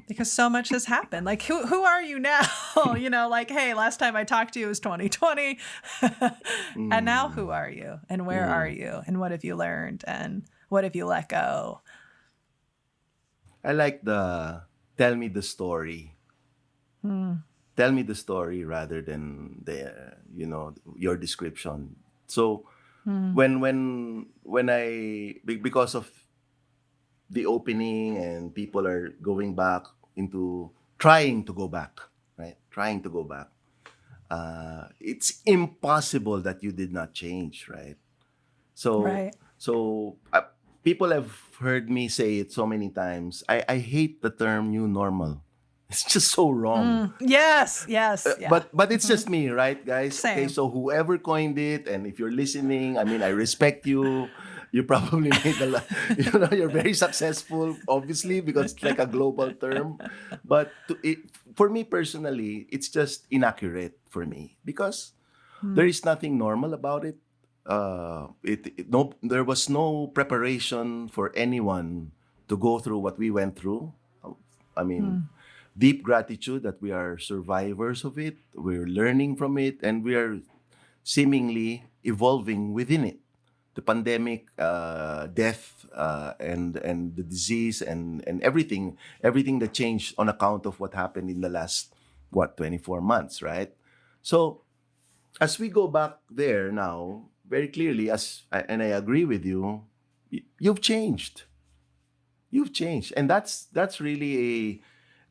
Because so much has happened. Like, who are you now? Like, hey, last time I talked to you was 2020. And now who are you? And where are you? And what have you learned? And what have you let go? I like the tell me the story. Tell me the story rather than your description. So when because of the opening and people are going back into trying to go back, right? Trying to go back. It's impossible that you did not change, right? So, Right. people have heard me say it so many times. I hate the term new normal. It's just so wrong. Yes. Yeah. But it's just me, right, guys? Same. Okay, so whoever coined it, and if you're listening, I mean, I respect you. You probably made a lot. You're very successful, obviously, because it's like a global term. But for me personally, it's just inaccurate for me because there is nothing normal about it. There was no preparation for anyone to go through what we went through. I mean, deep gratitude that we are survivors of it. We're learning from it, and we are seemingly evolving within it. The pandemic, death, and the disease, and everything that changed on account of what happened in the last 24 months, right? So as we go back there now, very clearly, and I agree with you, you've changed. You've changed, and that's really a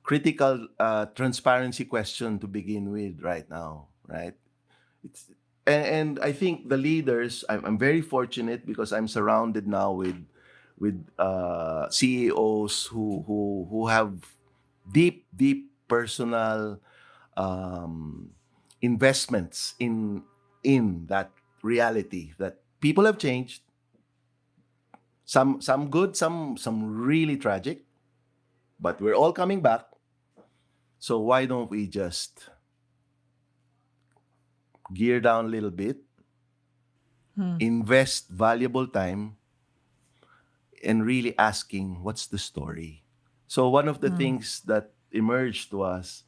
critical transparency question to begin with right now, right? It's and I think the leaders. I'm very fortunate because I'm surrounded now with CEOs who have deep personal investments in that reality that people have changed. Some good, some really tragic, but we're all coming back. So why don't we just gear down a little bit, invest valuable time, and really asking what's the story. So one of the things that emerged was,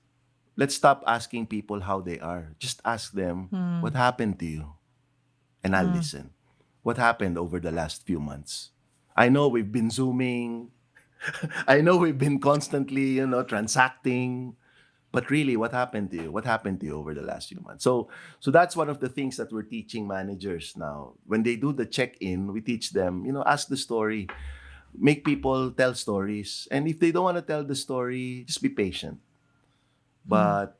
let's stop asking people how they are. Just ask them what happened to you, and I'll listen. What happened over the last few months? I know we've been Zooming. I know we've been constantly, transacting. But really, what happened to you? What happened to you over the last few months? So that's one of the things that we're teaching managers now. When they do the check-in, we teach them, ask the story. Make people tell stories. And if they don't want to tell the story, just be patient. But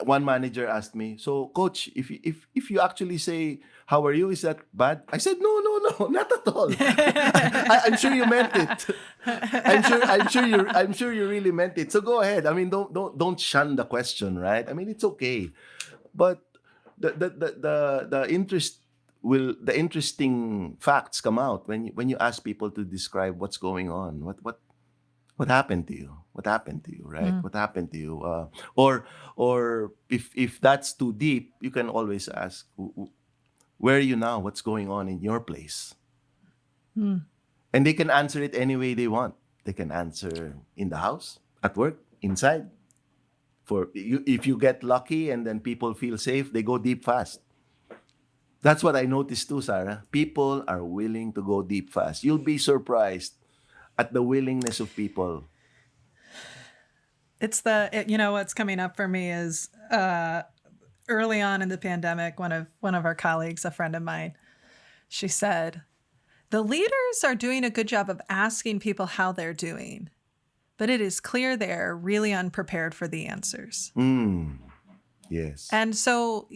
one manager asked me, "So, coach, if you actually say how are you, is that bad?" I said, "No, no, no, not at all. I'm sure you meant it. I'm sure you really meant it. So go ahead. I mean, don't shun the question, right? I mean, it's okay. But the interesting facts come out when you ask people to describe what's going on. What happened to you? What happened to you, right? What happened to you? Or if that's too deep, you can always ask, where are you now? What's going on in your place? And they can answer it any way they want. They can answer in the house, at work, inside. For you, if you get lucky and then people feel safe, they go deep fast. That's what I noticed too, Sarah. People are willing to go deep fast. You'll be surprised at the willingness of people. What's coming up for me is early on in the pandemic, one of our colleagues, a friend of mine, she said, the leaders are doing a good job of asking people how they're doing, but it is clear they're really unprepared for the answers. Yes. And so,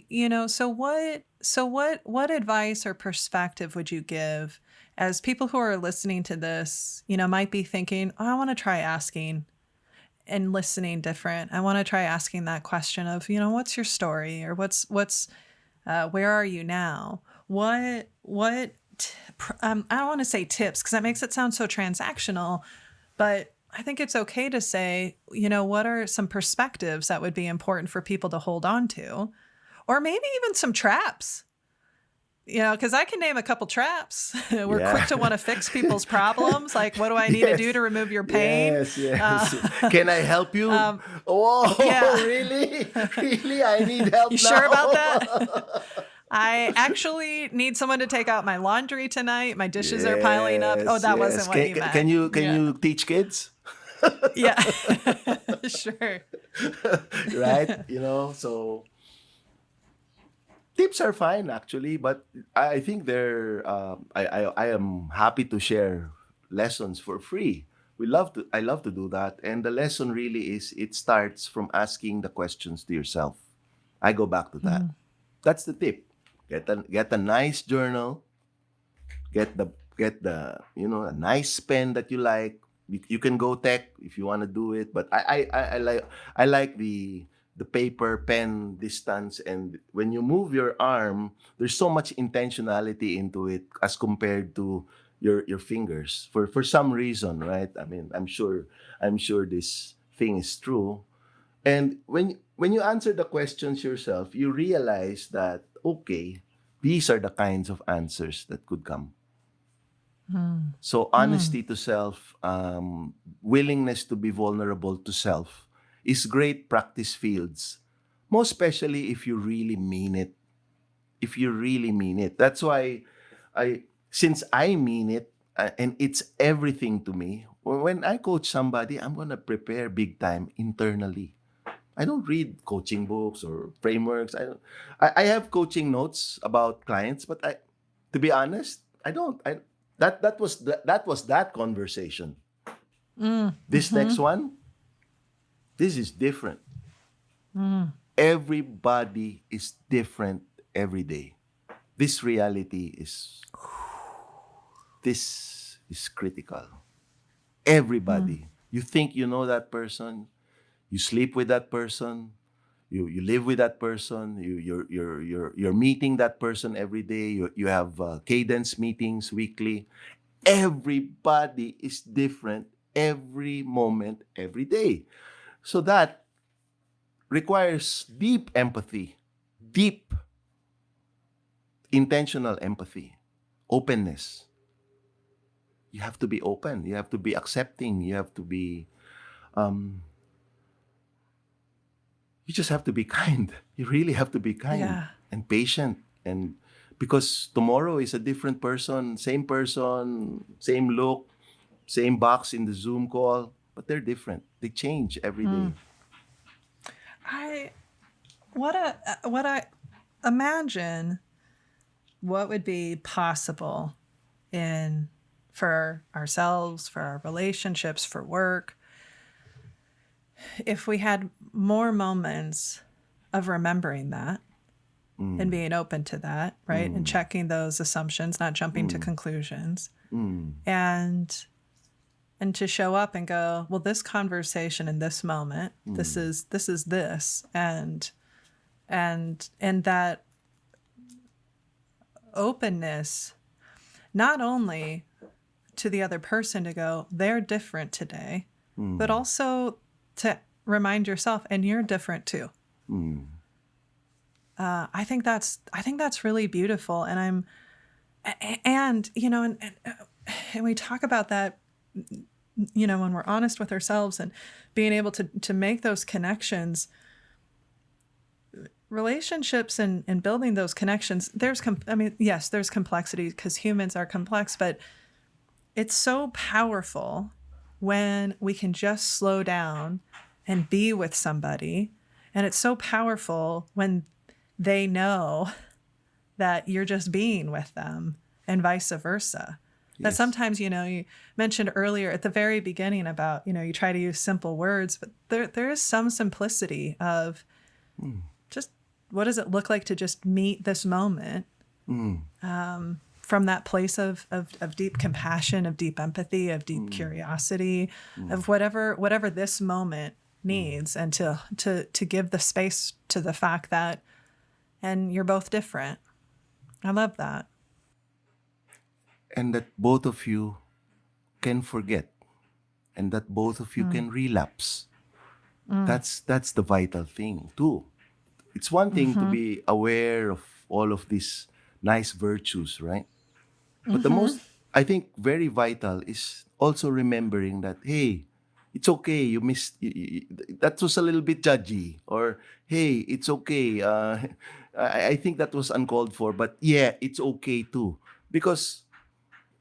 what advice or perspective would you give as people who are listening to this, might be thinking, oh, I want to try asking and listening different. I want to try asking that question of, what's your story, or where are you now? I don't want to say tips because that makes it sound so transactional, but I think it's okay to say, what are some perspectives that would be important for people to hold on to, or maybe even some traps, because I can name a couple traps. We're quick to want to fix people's problems. Like, what do I need to do to remove your pain? Yes. Can I help you? Really? Really? I need help You now. sure about that? I actually need someone to take out my laundry tonight. My dishes are piling up. Oh, that wasn't what you meant. Can you teach kids? Yeah, sure. Right? So tips are fine actually, but I think I am happy to share lessons for free. I love to do that. And the lesson really is, it starts from asking the questions to yourself. I go back to that. That's the tip. Get a nice journal. Get the a nice pen that you like. You can go tech if you want to do it, but I like the paper pen distance, and when you move your arm, there's so much intentionality into it as compared to your fingers for some reason, right? I mean, I'm sure this thing is true. And when you answer the questions yourself, you realize that, okay, these are the kinds of answers that could come. So honesty to self, willingness to be vulnerable to self is great practice fields, most especially if you really mean it. If you really mean it. That's why since I mean it, and it's everything to me, when I coach somebody, I'm going to prepare big time internally. I don't read coaching books or frameworks. I have coaching notes about clients, but to be honest, I don't. That was that conversation. This next one, this is different. Everybody is different every day. This reality is critical. Everybody. You think you know that person. You sleep with that person. You live with that person. You're meeting that person every day. You have cadence meetings weekly. Everybody is different every moment, every day. So that requires deep empathy, deep intentional empathy, openness. You have to be open. You have to be accepting. You have to be you just have to be kind. You really have to be kind and patient. And because tomorrow is a different person, same look, same box in the Zoom call, but they're different. They change every day. What I imagine what would be possible for ourselves, for our relationships, for work, if we had more moments of remembering that and being open to that, right? And checking those assumptions, not jumping to conclusions. And to show up and go, well, this conversation in this moment, this is this. And that openness, not only to the other person to go, they're different today, but also to remind yourself, and you're different too. I think that's really beautiful. And and we talk about that, when we're honest with ourselves and being able to make those connections, relationships and building those connections, yes, there's complexity because humans are complex, but it's so powerful when we can just slow down and be with somebody. And it's so powerful when they know that you're just being with them and vice versa. That Yes. sometimes, you mentioned earlier at the very beginning about, you try to use simple words, but there is some simplicity of just what does it look like to just meet this moment from that place of deep compassion, of deep empathy, of deep curiosity, of whatever this moment needs, and to give the space to the fact that, and you're both different. I love that. And that both of you can forget, and that both of you can relapse. That's the vital thing too. It's one thing to be aware of all of these nice virtues, right? But the most, I think, very vital is also remembering that, hey, it's okay, you missed, that was a little bit judgy. Or, hey, it's okay, I think that was uncalled for, but yeah, it's okay too. Because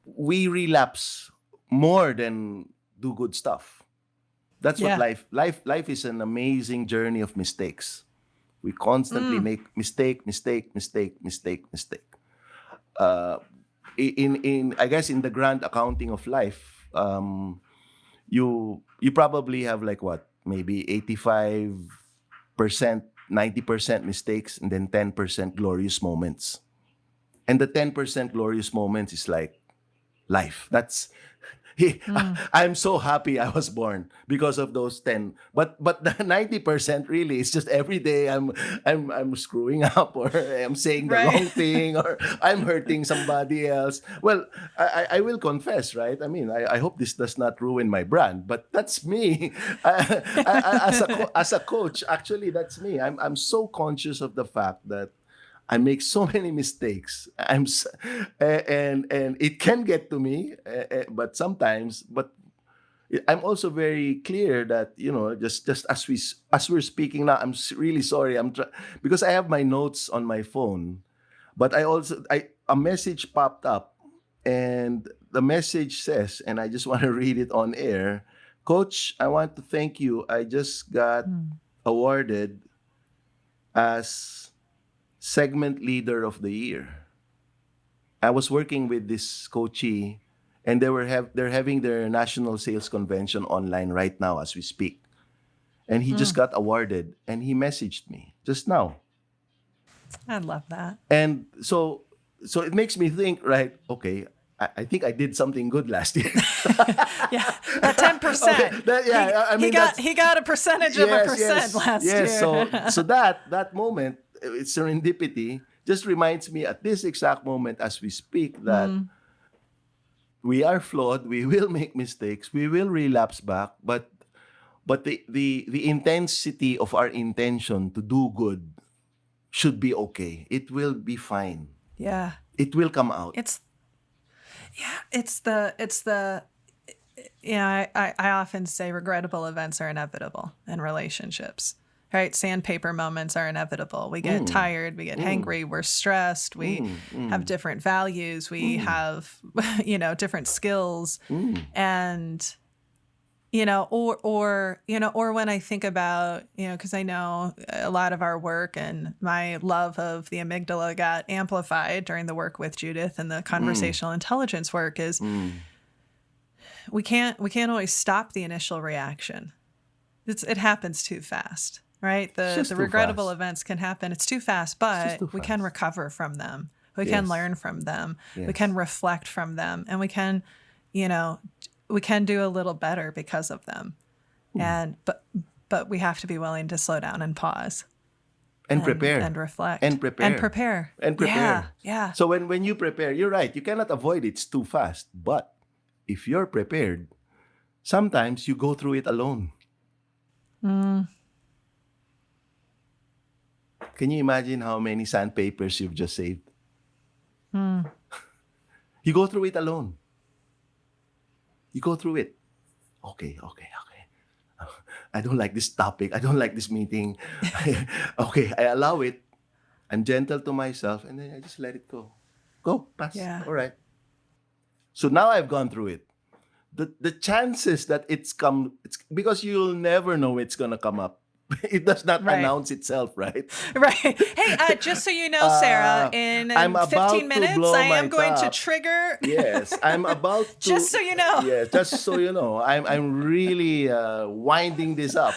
we relapse more than do good stuff. That's Yeah. what life is an amazing journey of mistakes. We constantly make mistake. In I guess in the grand accounting of life, you probably have like what, maybe 85%, 90% mistakes, and then 10% glorious moments. And the 10% glorious moments is like life. That's I'm so happy I was born because of those 10. But the 90% really is just every day I'm screwing up, or I'm saying the Right. wrong thing, or I'm hurting somebody else. Well, I will confess, right? I mean, I hope this does not ruin my brand, but that's me. As a coach, actually, that's me. I'm so conscious of the fact that I make so many mistakes. And it can get to me, but sometimes. But I'm also very clear that just as we're speaking now, I'm really sorry. Because I have my notes on my phone, but a message popped up, and the message says, and I just want to read it on air. Coach, I want to thank you. I just got awarded as segment leader of the year. I was working with this coachee, and they're having their national sales convention online right now as we speak. And he just got awarded, and he messaged me just now. I love that. And so it makes me think, right? Okay, I think I did something good last year. Yeah, that 10%. Okay, he got a percentage of a percent last year. So that moment, it's serendipity, just reminds me at this exact moment as we speak that we are flawed, we will make mistakes, we will relapse back, but the intensity of our intention to do good should be okay. It will be fine. Yeah. It will come out. I often say regrettable events are inevitable in relationships, right? Sandpaper moments are inevitable. We get tired, we get hangry, we're stressed, we have different values, we have, different skills. And, or when I think about, because I know a lot of our work and my love of the amygdala got amplified during the work with Judith and the conversational intelligence work is we can't always stop the initial reaction. It happens too fast. right? It's The just too regrettable fast. events can happen. It's too fast, It's just but too we can fast. recover from them. We can Yes. learn from them. We can Yes. reflect from them, and we can, you know, we can do a little better because of them. And but we have to be willing to slow down and pause And and prepare. reflect And and prepare. prepare. And Yeah, prepare. yeah. So when you prepare, you're right. You cannot avoid it. It's too fast. But if you're prepared, sometimes you go through it alone. Mm, Can you imagine how many sandpapers you've just saved? mm. You go through it alone. You go through it. Okay, okay, okay. I don't like this topic. I don't like this meeting. Okay, I allow it. I'm gentle to myself, and then I just let it go. Go, pass. Yeah. All right. So now I've gone through it. The chances that it's because you'll never know it's gonna come up. It does not Right. announce itself, right? Right. Hey, just so you know, Sarah, in I'm 15 about to minutes, blow I my am going to top. trigger. Yes, I'm about to. Just so you know. Yes, just so you know, I'm really winding this up,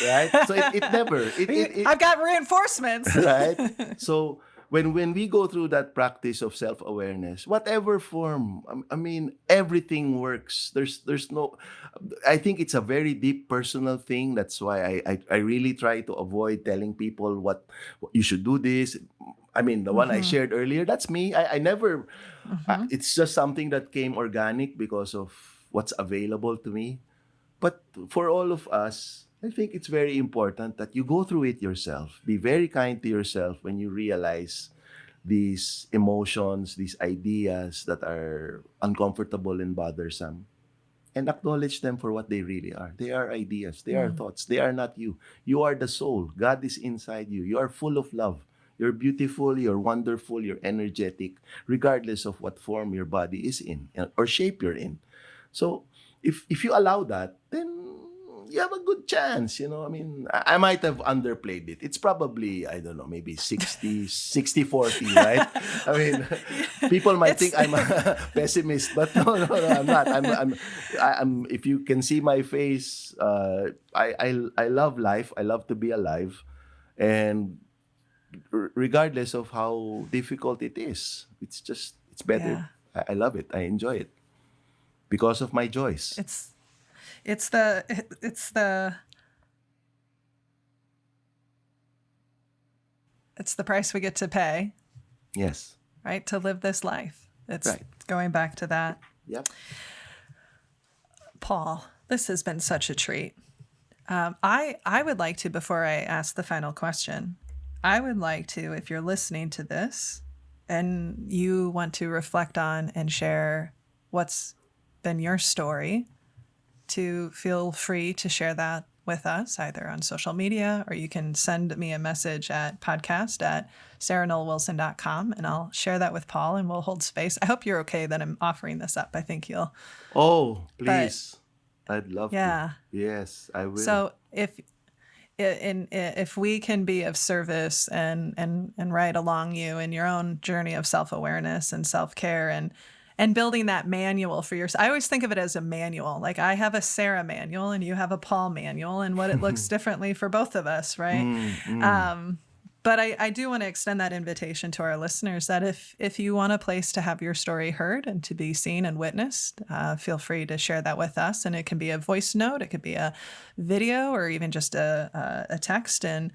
right? So it never it I've got reinforcements. right? So when we go through that practice of self-awareness, whatever form, I mean, everything works. There's no. I think it's a very deep personal thing. That's why I really try to avoid telling people what you should do this. I mean, the one I Mm-hmm. shared earlier, that's me. I never. Mm-hmm. It's just something that came organic because of what's available to me. But for all of us, I think it's very important that you go through it yourself. Be very kind to yourself when you realize these emotions, these ideas that are uncomfortable and bothersome, and acknowledge them for what they really are. They are ideas, they are Mm. thoughts, they are not you. You are the soul. God is inside you. You are full of love. You're beautiful, you're wonderful, you're energetic, regardless of what form your body is in or shape you're in. So if you allow that, then you have a good chance, you know. I mean, I might have underplayed it. It's probably, I don't know, maybe 60-40, right? I mean, people might It's think I'm a pessimist, but no, I'm not. I'm if you can see my face, I love life. I love to be alive. And regardless of how difficult it is, it's better. yeah. I love it. I enjoy it because of my joys. It's it's the it's the it's the price we get to pay, Yes. right? To live this life. It's Right. going back to that. Yep. Paul, this has been such a treat. I would like to, before I ask the final question, I would like to, if you're listening to this and you want to reflect on and share what's been your story, to feel free to share that with us, either on social media, or you can send me a message at podcast@sarahnollwilson.com, and I'll share that with Paul and we'll hold space. I hope you're okay that I'm offering this up. I think you'll. Oh, But please. I'd love to. yeah. Yes, I will. So if we can be of service and ride along you in your own journey of self-awareness and self-care and building that manual for yourself. I always think of it as a manual. Like I have a Sarah manual and you have a Paul manual, and what it looks differently for both of us, right? But I do want to extend that invitation to our listeners that if you want a place to have your story heard and to be seen and witnessed, feel free to share that with us. And it can be a voice note, it could be a video, or even just a text. And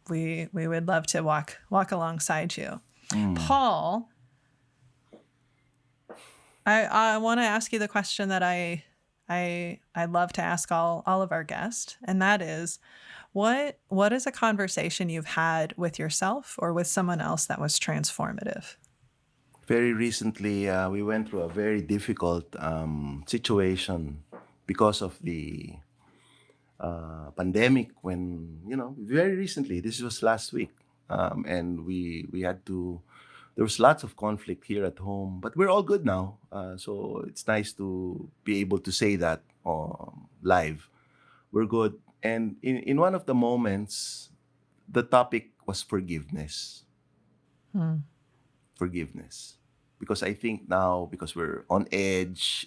we would love to walk alongside you. Paul, I want to ask you the question that I love to ask all of our guests, and that is, what is a conversation you've had with yourself or with someone else that was transformative? Very recently, we went through a very difficult situation because of the pandemic. When, very recently, this was last week, and we had to. There was lots of conflict here at home, but we're all good now. So it's nice to be able to say that live. We're good. And in one of the moments, the topic was forgiveness. Forgiveness. Because I think now, because we're on edge,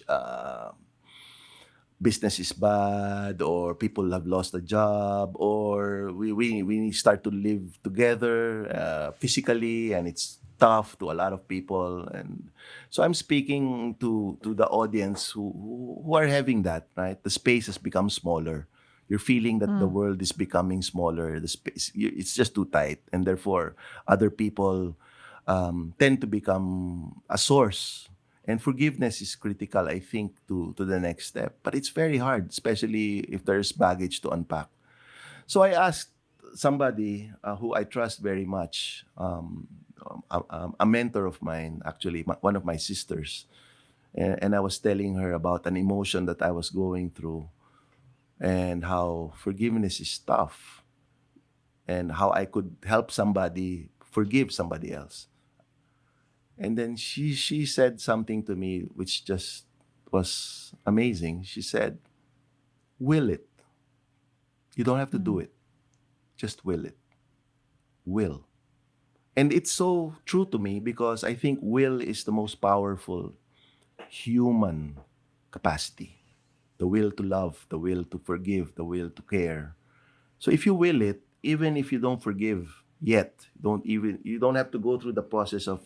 business is bad, or people have lost a job, or we start to live together physically, and it's tough to a lot of people. And so I'm speaking to the audience who are having that, right? The space has become smaller. You're feeling that the world is becoming smaller. The space, it's just too tight, and therefore other people tend to become a source. And forgiveness is critical, I think, to the next step. But it's very hard, especially if there's baggage to unpack. So I asked somebody who I trust very much, a mentor of mine, actually, one of my sisters, and I was telling her about an emotion that I was going through, and how forgiveness is tough, and how I could help somebody forgive somebody else. And then she said something to me which just was amazing. She said, "Will it. You don't have to do it. Just will it. Will." And it's so true to me, because I think will is the most powerful human capacity. The will to love, the will to forgive, the will to care. So if you will it, even if you don't forgive yet, you don't have to go through the process of,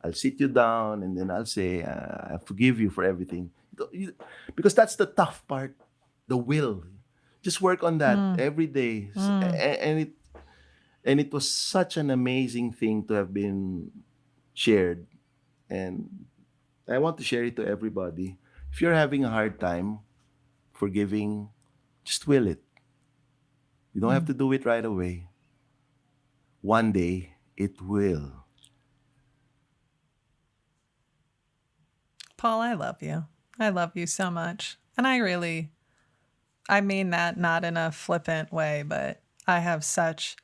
I'll sit you down and then I'll say, I forgive you for everything. Because that's the tough part, the will. Just work on that every day. And it was such an amazing thing to have been shared. And I want to share it to everybody. If you're having a hard time forgiving, just will it. You don't have to do it right away. One day, it will. Paul, I love you. I love you so much. And I mean that not in a flippant way, but I have such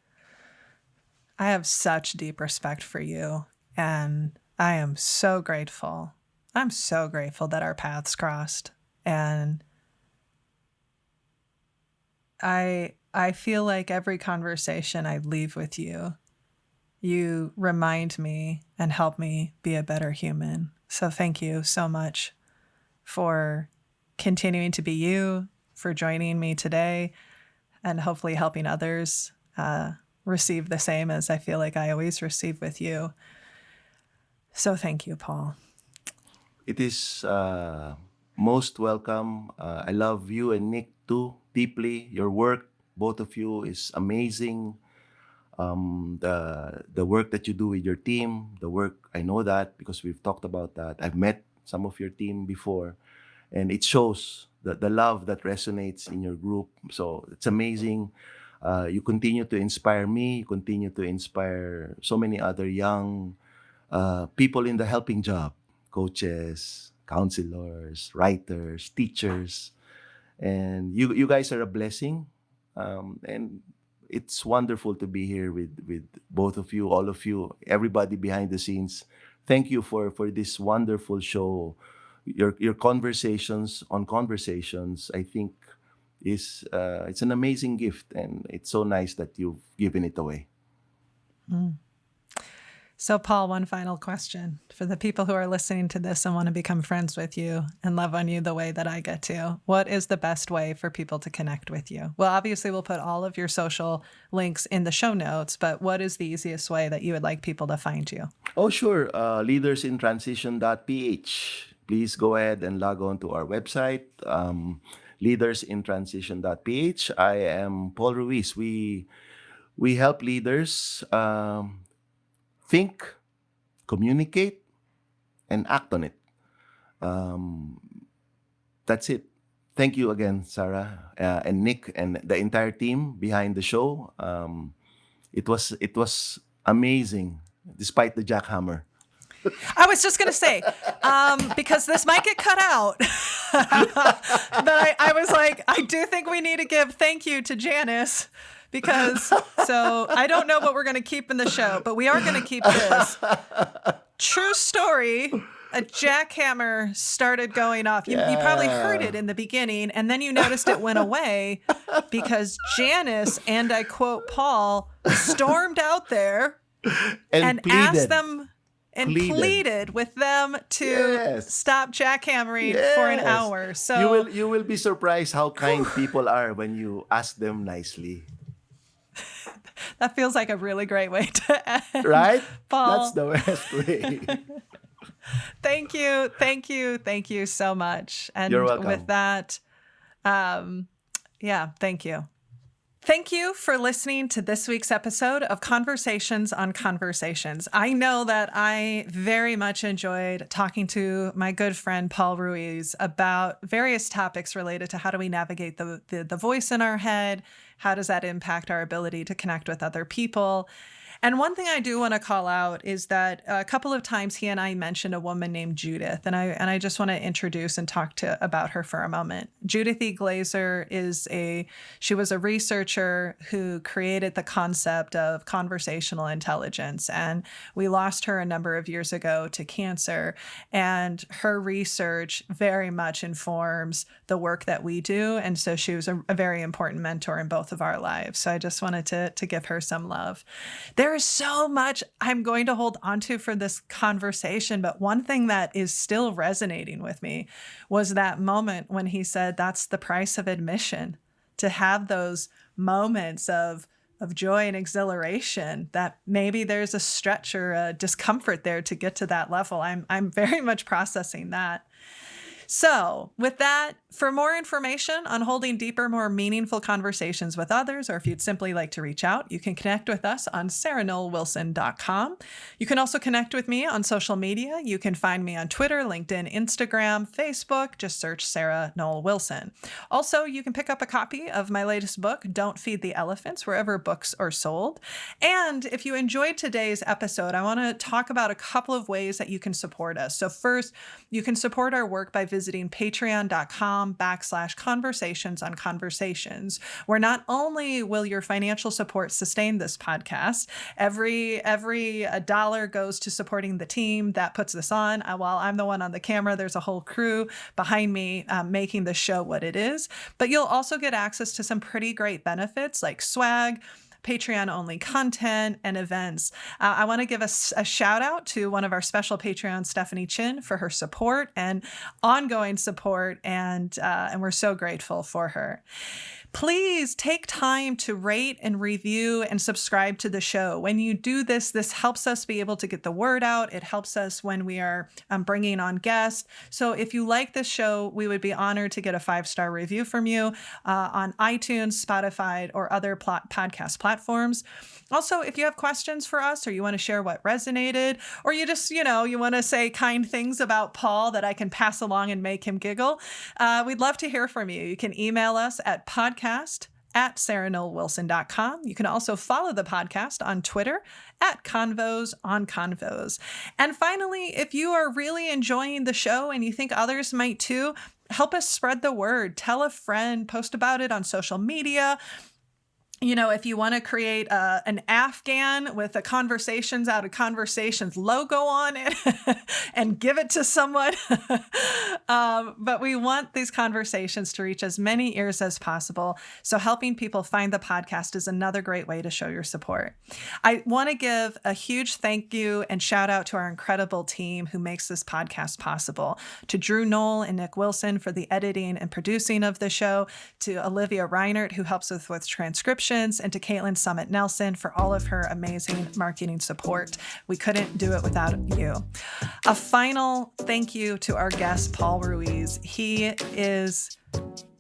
deep respect for you. And I am so grateful. I'm so grateful that our paths crossed. And I feel like every conversation I leave with you, you remind me and help me be a better human. So thank you so much for continuing to be you, for joining me today, and hopefully helping others receive the same as I feel like I always receive with you. So thank you, Paul. It is most welcome. I love you and Nick too deeply. Your work, both of you, is amazing. The work that you do with your team, the work, I know that because we've talked about that. I've met some of your team before, and it shows the love that resonates in your group. So it's amazing. You continue to inspire me. You continue to inspire so many other young people in the helping job, coaches, counselors, writers, teachers. And you guys are a blessing. And it's wonderful to be here with both of you, all of you, everybody behind the scenes. Thank you for this wonderful show. Your conversations on conversations, I think, is it's an amazing gift, and it's so nice that you've given it away. So, Paul, one final question for the people who are listening to this and want to become friends with you and love on you the way that I get to. What is the best way for people to connect with you? Well, obviously, we'll put all of your social links in the show notes, but what is the easiest way that you would like people to find you? Oh, sure. Leadersintransition.ph. Please go ahead and log on to our website, leadersintransition.ph. I am Paul Ruiz. We help leaders think, communicate, and act on it. That's it. Thank you again, Sarah and Nick and the entire team behind the show. It was amazing, despite the jackhammer. I was just going to say, because this might get cut out, but I was like, I do think we need to give thank you to Janice, because so I don't know what we're going to keep in the show, but we are going to keep this. True story. A jackhammer started going off. You probably heard it in the beginning, and then you noticed it went away because Janice, and I quote Paul, stormed out there and pleaded. asked them and pleaded with them to stop jackhammering for an hour. So you will be surprised how kind people are when you ask them nicely. That feels like a really great way to end. Right? Paul. That's the best way. Thank you so much. And You're welcome. with that, thank you. Thank you for listening to this week's episode of Conversations on Conversations. I know that I very much enjoyed talking to my good friend Paul Ruiz about various topics related to how do we navigate the voice in our head, how does that impact our ability to connect with other people. And one thing I do want to call out is that a couple of times he and I mentioned a woman named Judith, and I just want to introduce and talk about her for a moment. Judith E. Glaser she was a researcher who created the concept of conversational intelligence, and we lost her a number of years ago to cancer. And her research very much informs the work that we do, and so she was a very important mentor in both of our lives. So I just wanted to give her some love. There is so much I'm going to hold onto for this conversation, but one thing that is still resonating with me was that moment when he said that's the price of admission, to have those moments of joy and exhilaration, that maybe there's a stretch or a discomfort there to get to that level. I'm very much processing that. So with that, for more information on holding deeper, more meaningful conversations with others, or if you'd simply like to reach out, you can connect with us on sarahnollwilson.com. You can also connect with me on social media. You can find me on Twitter, LinkedIn, Instagram, Facebook. Just search Sarah Noll Wilson. Also, you can pick up a copy of my latest book, Don't Feed the Elephants, wherever books are sold. And if you enjoyed today's episode, I want to talk about a couple of ways that you can support us. So first, you can support our work by visiting patreon.com/conversations on conversations, where not only will your financial support sustain this podcast, every dollar goes to supporting the team that puts this on. While I'm the one on the camera, there's a whole crew behind me making the show what it is. But you'll also get access to some pretty great benefits like swag, Patreon-only content, and events. I want to give a shout out to one of our special Patreons, Stephanie Chin, for her support and ongoing support, and we're so grateful for her. Please take time to rate and review and subscribe to the show. When you do this helps us be able to get the word out. It helps us when we are bringing on guests. So if you like this show, we would be honored to get a 5-star review from you on iTunes, Spotify, or other podcast platforms. Also, if you have questions for us, or you want to share what resonated, or you just, you want to say kind things about Paul that I can pass along and make him giggle, we'd love to hear from you. You can email us at podcast@sarahnollwilson.com. You can also follow the podcast on Twitter @Convos on Convos. And finally, if you are really enjoying the show and you think others might too, help us spread the word. Tell a friend, post about it on social media. If you want to create an Afghan with a Conversations Out of Conversations logo on it and give it to someone. But we want these conversations to reach as many ears as possible. So helping people find the podcast is another great way to show your support. I want to give a huge thank you and shout out to our incredible team who makes this podcast possible. To Drew Noll and Nick Wilson for the editing and producing of the show. To Olivia Reinert, who helps us with transcription. And to Caitlin Summit Nelson for all of her amazing marketing support. We couldn't do it without you. A final thank you to our guest, Paul Ruiz. He is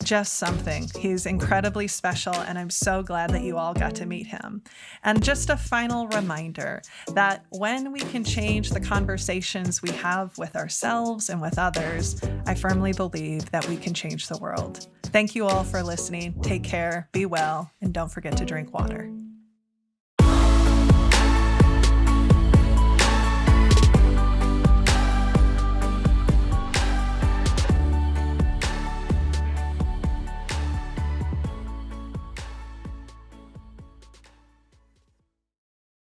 just something. He's incredibly special, and I'm so glad that you all got to meet him. And just a final reminder that when we can change the conversations we have with ourselves and with others, I firmly believe that we can change the world. Thank you all for listening. Take care, be well, and don't forget to drink water.